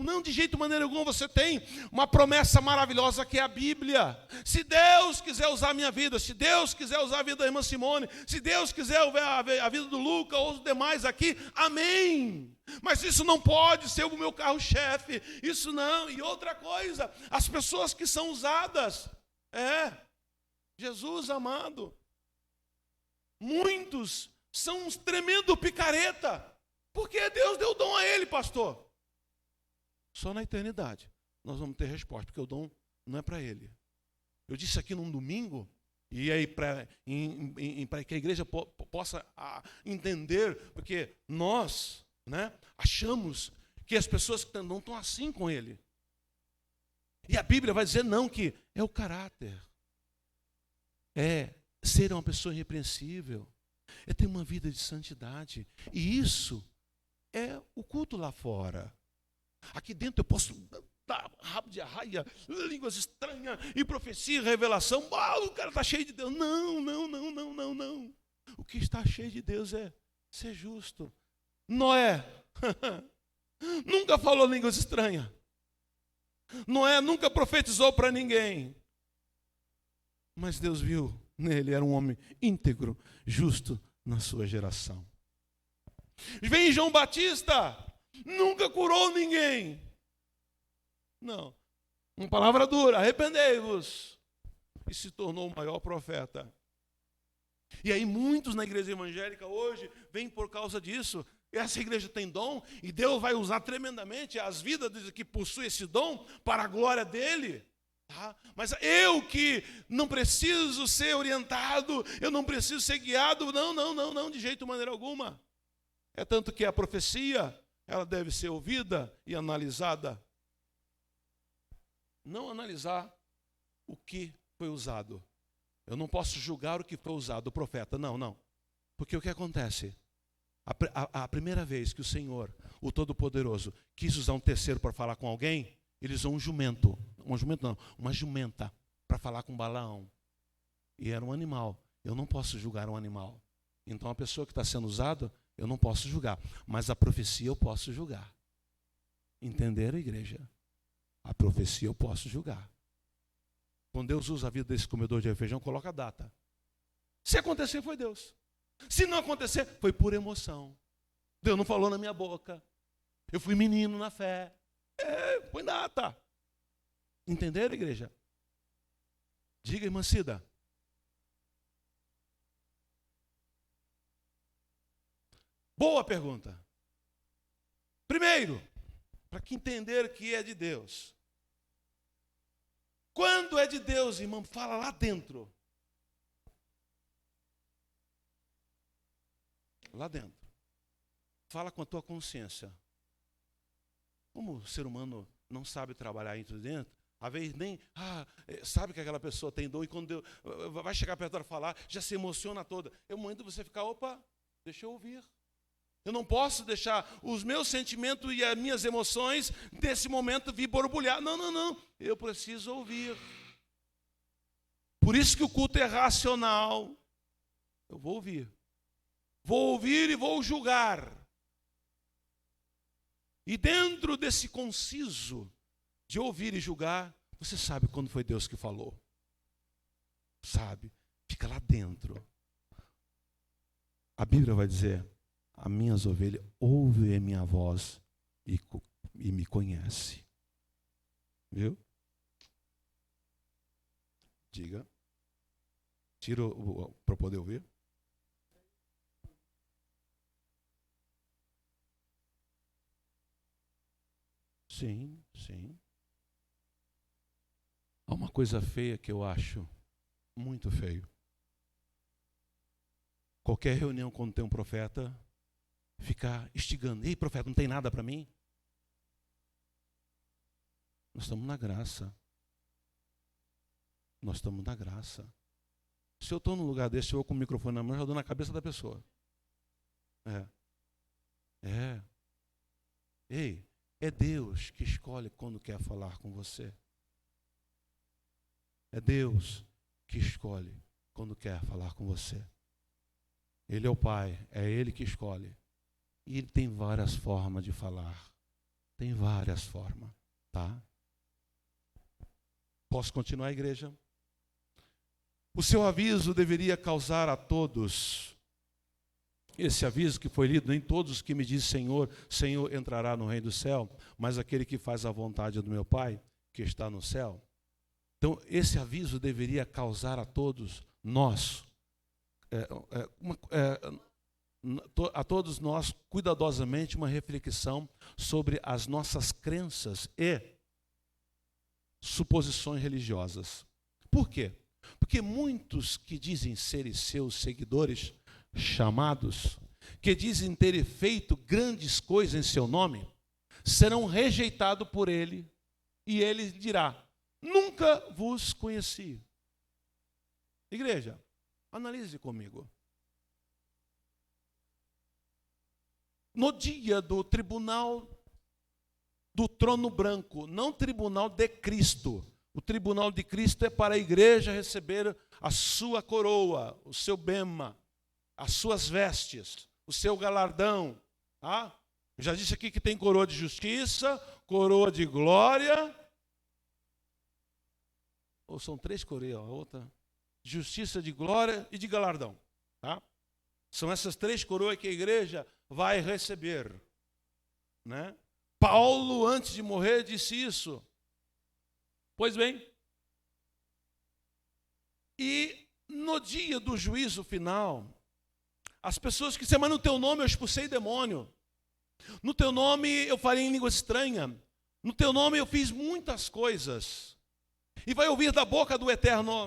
Não, de jeito maneira alguma. Você tem uma promessa maravilhosa que é a Bíblia. Se Deus quiser usar a minha vida, se Deus quiser usar a vida da irmã Simone, se Deus quiser a vida do Luca ou os demais aqui, amém. Mas isso não pode ser o meu carro-chefe. Isso não. E outra coisa, as pessoas que são usadas, Jesus amado, muitos são uns tremendo picareta, porque Deus deu dom a ele, pastor. Só na eternidade nós vamos ter resposta, porque o dom não é para ele. Eu disse aqui num domingo, e aí para que a igreja possa entender, porque nós, achamos que as pessoas que não estão assim com ele. E a Bíblia vai dizer não, que é o caráter. É ser uma pessoa irrepreensível, é ter uma vida de santidade. E isso é o culto lá fora. Aqui dentro eu posso dar rabo de arraia, línguas estranhas, e profecia, revelação. O cara está cheio de Deus. Não. O que está cheio de Deus é ser justo. Noé nunca falou línguas estranhas. Noé nunca profetizou para ninguém. Mas Deus viu nele, era um homem íntegro, justo na sua geração. Vem João Batista, nunca curou ninguém. Não. Uma palavra dura, arrependei-vos. E se tornou o maior profeta. E aí muitos na igreja evangélica hoje vêm por causa disso. Essa igreja tem dom e Deus vai usar tremendamente as vidas que possuem esse dom para a glória dele. Mas eu que não preciso ser orientado, eu não preciso ser guiado, não, de jeito maneira alguma. É tanto que a profecia, ela deve ser ouvida e analisada. Não analisar o que foi usado. Eu não posso julgar o que foi usado, o profeta, não. Porque o que acontece? A primeira vez que o Senhor, o Todo-Poderoso, quis usar um terceiro para falar com alguém, ele usou uma jumenta para falar com Balaão. E era um animal. Eu não posso julgar um animal. Então a pessoa que está sendo usada, eu não posso julgar. Mas a profecia eu posso julgar. Entenderam, igreja? A profecia eu posso julgar. Quando Deus usa a vida desse comedor de feijão, coloca a data. Se acontecer, foi Deus. Se não acontecer, foi por emoção. Deus não falou na minha boca. Eu fui menino na fé. Põe data. Entenderam, igreja? Diga, irmã Cida. Boa pergunta. Primeiro, para que entender que é de Deus. Quando é de Deus, irmão, fala lá dentro. Lá dentro. Fala com a tua consciência. Como o ser humano não sabe trabalhar isso dentro, às vezes nem sabe que aquela pessoa tem dom, e quando Deus vai chegar perto dela falar, já se emociona toda. É o momento de você ficar, deixa eu ouvir. Eu não posso deixar os meus sentimentos e as minhas emoções nesse momento vir borbulhar. Não. Eu preciso ouvir. Por isso que o culto é racional. Eu vou ouvir. Vou ouvir e vou julgar. E dentro desse conciso de ouvir e julgar, você sabe quando foi Deus que falou. Sabe? Fica lá dentro. A Bíblia vai dizer, as minhas ovelhas ouvem a minha voz e me conhecem. Viu? Diga. Tira para poder ouvir. Sim, sim. Há uma coisa feia que eu acho muito feio. Qualquer reunião quando tem um profeta, ficar instigando. Ei, profeta, não tem nada para mim? Nós estamos na graça. Nós estamos na graça. Se eu estou num lugar desse, eu vou com o microfone na mão, eu já dou na cabeça da pessoa. Ei, é Deus que escolhe quando quer falar com você. É Deus que escolhe quando quer falar com você. Ele é o Pai, é Ele que escolhe. E Ele tem várias formas de falar. Tem várias formas, tá? Posso continuar, igreja? O seu aviso deveria causar a todos. Esse aviso que foi lido, nem todos que me dizem Senhor, Senhor entrará no reino do céu, mas aquele que faz a vontade do meu Pai, que está no céu. Então, esse aviso deveria causar a todos nós, a todos nós, cuidadosamente, uma reflexão sobre as nossas crenças e suposições religiosas. Por quê? Porque muitos que dizem serem seus seguidores, chamados, que dizem terem feito grandes coisas em seu nome, serão rejeitados por ele, e ele dirá: nunca vos conheci. Igreja, analise comigo. No dia do tribunal do trono branco, não tribunal de Cristo. O tribunal de Cristo é para a igreja receber a sua coroa, o seu bema, as suas vestes, o seu galardão. Tá? Eu já disse aqui que tem coroa de justiça, coroa de glória. Ou são 3 coroas, a outra. Justiça, de glória e de galardão. Tá? São essas 3 coroas que a igreja vai receber. Né? Paulo, antes de morrer, disse isso. Pois bem, e no dia do juízo final, as pessoas que dizem, mas no teu nome eu expulsei demônio, no teu nome eu falei em língua estranha, no teu nome eu fiz muitas coisas, e vai ouvir da boca do Eterno: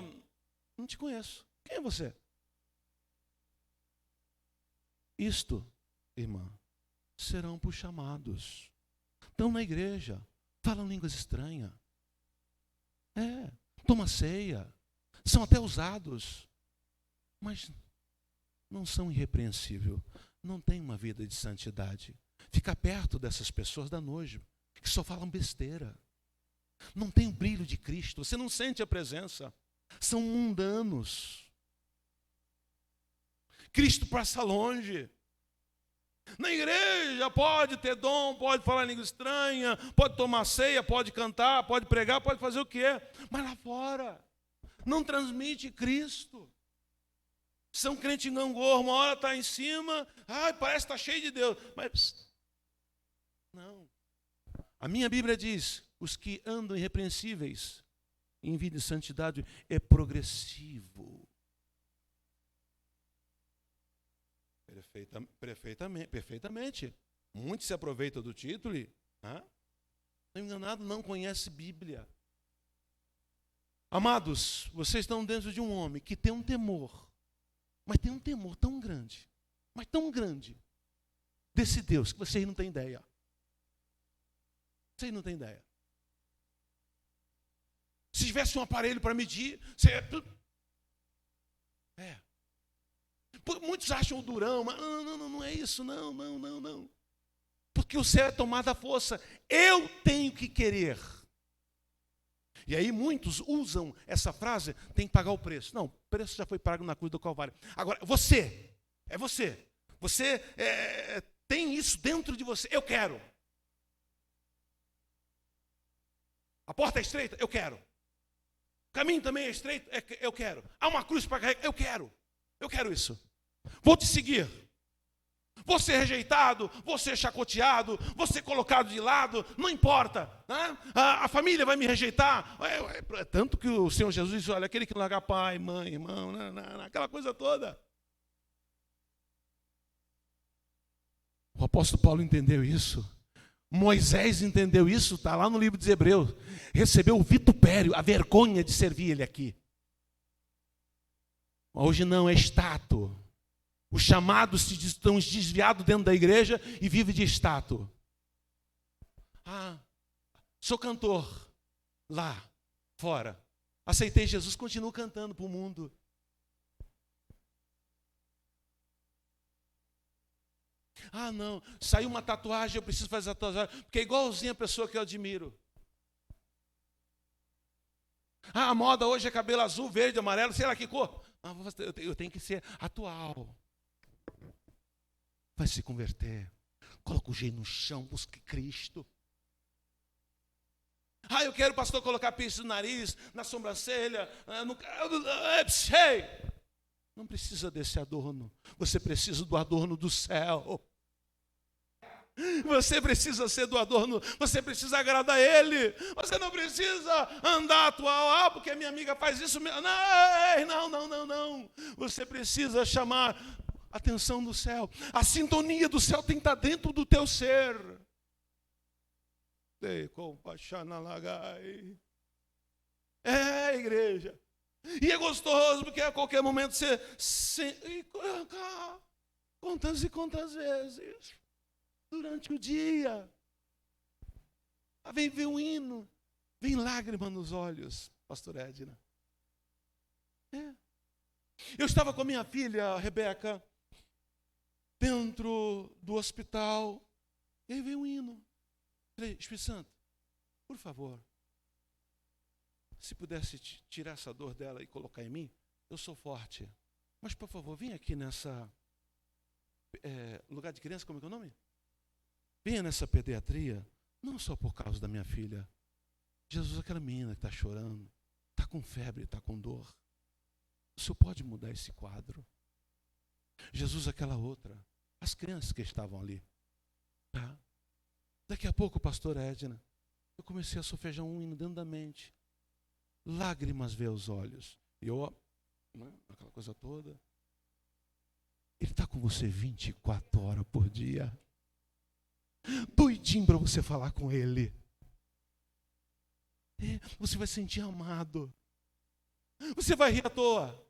não te conheço, quem é você? Isto, irmã, serão por chamados. Estão na igreja, falam línguas estranhas. Toma ceia, são até usados, mas não são irrepreensíveis, não têm uma vida de santidade. Ficar perto dessas pessoas dá nojo, que só falam besteira, não tem o brilho de Cristo, você não sente a presença, são mundanos. Cristo passa longe. Na igreja pode ter dom, pode falar língua estranha, pode tomar ceia, pode cantar, pode pregar, pode fazer o que é. Mas lá fora não transmite Cristo. São crente gangorro, uma hora está em cima, parece que está cheio de Deus. Mas não. A minha Bíblia diz, os que andam irrepreensíveis em vida de santidade é progressivo. Perfeitamente. Muitos se aproveitam do título e não enganado, não conhece Bíblia. Amados, vocês estão dentro de um homem que tem um temor, mas tem um temor tão grande, mas tão grande, desse Deus, que vocês não têm ideia. Vocês não têm ideia. Se tivesse um aparelho para medir, você... Muitos acham o durão, mas não é isso, não. Porque o céu é tomado à força. Eu tenho que querer. E aí muitos usam essa frase, tem que pagar o preço. Não, o preço já foi pago na cruz do Calvário. Agora, você. Você tem isso dentro de você. Eu quero. A porta é estreita? Eu quero. O caminho também é estreito? Eu quero. Há uma cruz para carregar? Eu quero isso. Vou te seguir. Você rejeitado, você chacoteado, você colocado de lado, não importa, né? A família vai me rejeitar. Tanto que o Senhor Jesus disse, olha, aquele que não largar pai, mãe, irmão, aquela coisa toda. O apóstolo Paulo entendeu isso. Moisés entendeu isso, está lá no livro dos Hebreus. Recebeu o vitupério, a vergonha de servir ele aqui. Hoje não, é status. Os chamados estão desviados dentro da igreja e vivem de status. Sou cantor lá, fora. Aceitei Jesus, continuo cantando para o mundo. Não, saiu uma tatuagem, eu preciso fazer a tatuagem, porque é igualzinho a pessoa que eu admiro. A moda hoje é cabelo azul, verde, amarelo, sei lá que cor. Eu tenho que ser atual. Vai se converter. Coloca o jeito no chão, busque Cristo. Eu quero, pastor, colocar piercing no nariz, na sobrancelha. Não precisa desse adorno. Você precisa do adorno do céu. Você precisa ser do adorno. Você precisa agradar Ele. Você não precisa andar atual. Porque a minha amiga faz isso. Não. Você precisa chamar a atenção do céu. A sintonia do céu tem que estar dentro do teu ser. Igreja. E é gostoso, porque a qualquer momento você... Quantas e quantas vezes, durante o dia, vem um hino, vem lágrima nos olhos, pastor Edna. Eu estava com a minha filha, a Rebeca, dentro do hospital, e aí veio um hino. Falei, Espírito Santo, por favor, se pudesse tirar essa dor dela e colocar em mim, eu sou forte. Mas, por favor, vem aqui nessa lugar de criança, como é que é o nome? Venha nessa pediatria, não só por causa da minha filha. Jesus, aquela menina que está chorando, está com febre, está com dor. O Senhor pode mudar esse quadro. Jesus, aquela outra, as crianças que estavam ali. Tá? Daqui a pouco, pastor Edna, eu comecei a sofrejar um hino dentro da mente. Lágrimas veio aos olhos. E eu, aquela coisa toda. Ele está com você 24 horas por dia. Doidinho para você falar com Ele. Você vai se sentir amado. Você vai rir à toa.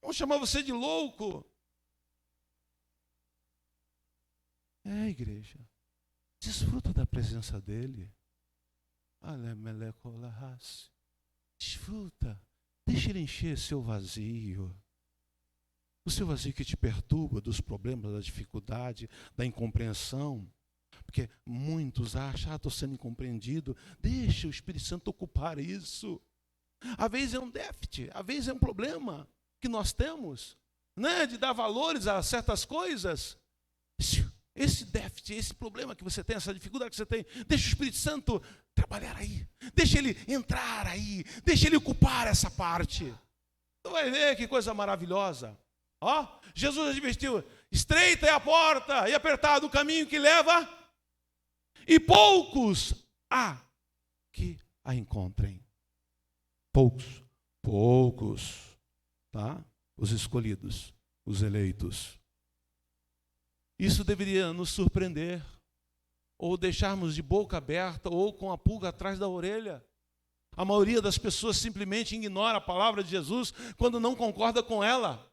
Vão chamar você de louco. Igreja. Desfruta da presença dEle. Desfruta. Deixa Ele encher seu vazio. O seu vazio que te perturba dos problemas, da dificuldade, da incompreensão. Porque muitos acham, estou sendo incompreendido. Deixa o Espírito Santo ocupar isso. Às vezes é um déficit, às vezes é um problema que nós temos, né? De dar valores a certas coisas. Esse déficit, esse problema que você tem, essa dificuldade que você tem, deixa o Espírito Santo trabalhar aí. Deixa Ele entrar aí. Deixa Ele ocupar essa parte. Tu vai ver que coisa maravilhosa. Jesus advertiu, estreita é a porta e apertado o caminho que leva, e poucos há que a encontrem. Poucos, tá? Os escolhidos, os eleitos. Isso deveria nos surpreender, ou deixarmos de boca aberta, ou com a pulga atrás da orelha. A maioria das pessoas simplesmente ignora a palavra de Jesus quando não concorda com ela.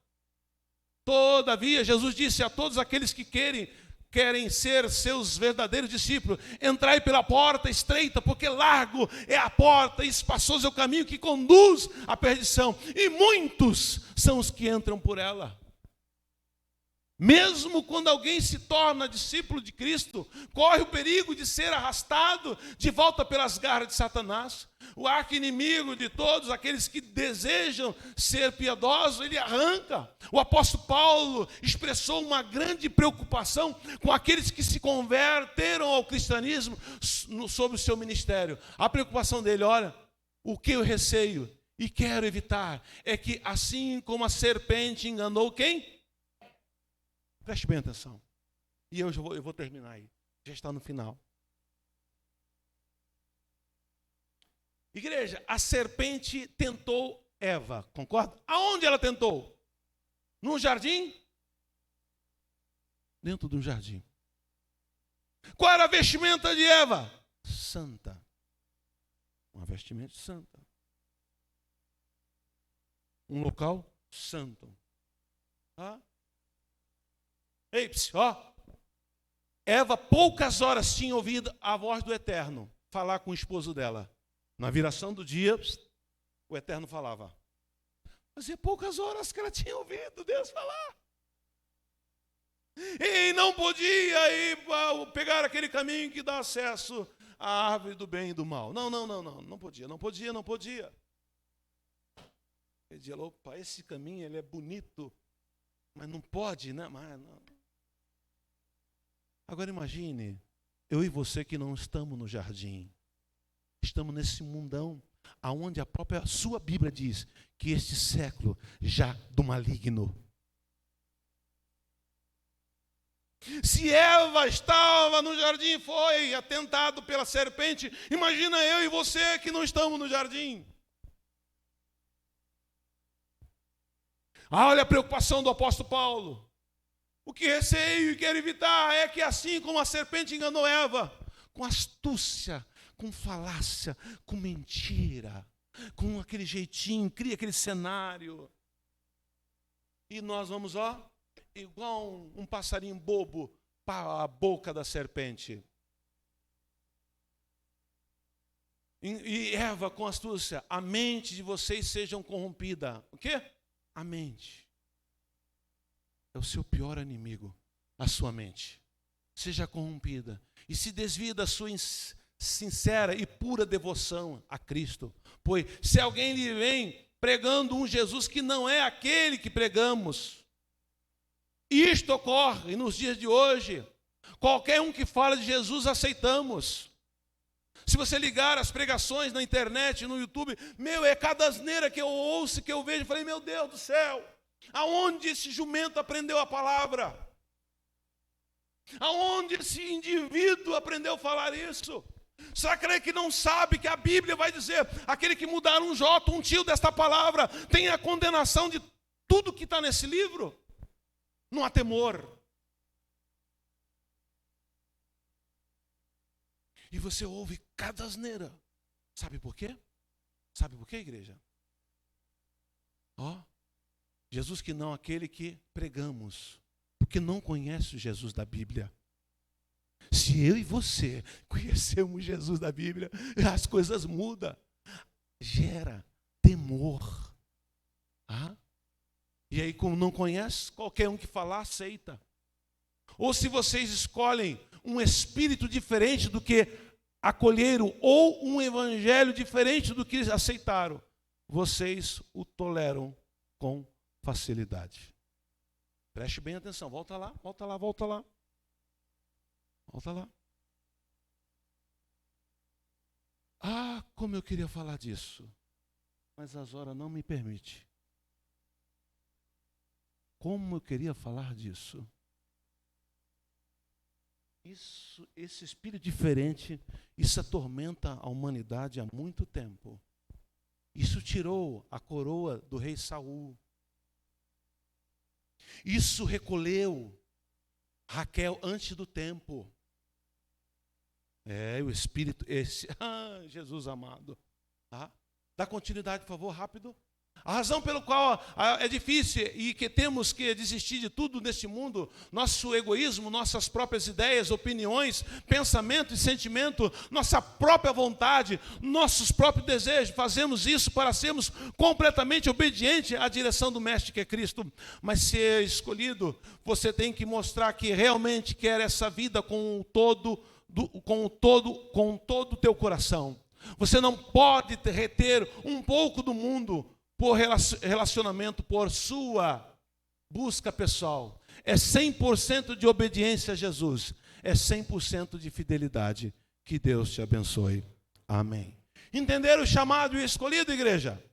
Todavia, Jesus disse a todos aqueles que querem ser seus verdadeiros discípulos, entrai pela porta estreita, porque largo é a porta, e espaçoso é o caminho que conduz à perdição, e muitos são os que entram por ela. Mesmo quando alguém se torna discípulo de Cristo, corre o perigo de ser arrastado de volta pelas garras de Satanás. O arqui-inimigo de todos aqueles que desejam ser piedosos, ele arranca. O apóstolo Paulo expressou uma grande preocupação com aqueles que se converteram ao cristianismo sobre o seu ministério. A preocupação dele, olha, o que eu receio? e quero evitar é que, assim como a serpente enganou quem? Preste bem atenção. E eu vou terminar aí. Já está no final. Igreja, a serpente tentou Eva, concorda? Aonde ela tentou? No jardim? Dentro do jardim. Qual era a vestimenta de Eva? Santa. Uma vestimenta santa. Um local santo. Tá? Ei, ó. Eva poucas horas tinha ouvido a voz do Eterno falar com o esposo dela. Na viração do dia, o Eterno falava. Fazia poucas horas que ela tinha ouvido Deus falar. E não podia ir pegar aquele caminho que dá acesso à árvore do bem e do mal. Não podia. Ele dizia, opa, esse caminho ele é bonito, mas não pode, né? Mas não. Agora imagine, eu e você que não estamos no jardim, estamos nesse mundão, aonde a própria sua Bíblia diz que este século já do maligno. Se Eva estava no jardim e foi atentado pela serpente, imagina eu e você que não estamos no jardim. Olha a preocupação do apóstolo Paulo. O que receio e quero evitar é que, assim como a serpente enganou Eva, com astúcia, com falácia, com mentira, com aquele jeitinho, cria aquele cenário. E nós vamos, igual um passarinho bobo para a boca da serpente. E Eva, com astúcia, a mente de vocês sejam corrompida. O quê? A mente. É o seu pior inimigo, a sua mente. Seja corrompida e se desvie da sua sincera e pura devoção a Cristo. Pois se alguém lhe vem pregando um Jesus que não é aquele que pregamos, isto ocorre nos dias de hoje. Qualquer um que fala de Jesus aceitamos. Se você ligar as pregações na internet, no YouTube, é cada asneira que eu ouço, que eu vejo, eu falei, meu Deus do céu, aonde esse jumento aprendeu a palavra? Aonde esse indivíduo aprendeu a falar isso? Será que não sabe que a Bíblia vai dizer, aquele que mudar um jota, um tio desta palavra, tem a condenação de tudo que está nesse livro? Não há temor. E você ouve cada asneira. Sabe por quê? Sabe por quê, igreja? Jesus que não aquele que pregamos. Porque não conhece o Jesus da Bíblia. Se eu e você conhecemos Jesus da Bíblia, as coisas mudam. Gera temor. E aí, como não conhece, qualquer um que falar, aceita. Ou se vocês escolhem um espírito diferente do que acolheram, ou um evangelho diferente do que aceitaram, vocês o toleram com facilidade. Preste bem atenção, volta lá. Como eu queria falar disso, mas as horas não me permitem. Como eu queria falar disso. Esse espírito diferente, isso atormenta a humanidade há muito tempo. Isso tirou a coroa do rei Saul. Isso recolheu Raquel antes do tempo. O espírito esse. Jesus amado. Dá continuidade, por favor, rápido. A razão pelo qual é difícil e que temos que desistir de tudo neste mundo, nosso egoísmo, nossas próprias ideias, opiniões, pensamento e sentimento, nossa própria vontade, nossos próprios desejos, fazemos isso para sermos completamente obedientes à direção do Mestre que é Cristo. Mas ser escolhido, você tem que mostrar que realmente quer essa vida com todo o teu coração. Você não pode reter um pouco do mundo por relacionamento, por sua busca pessoal. É 100% de obediência a Jesus. É 100% de fidelidade. Que Deus te abençoe. Amém. Entenderam o chamado e o escolhido, igreja?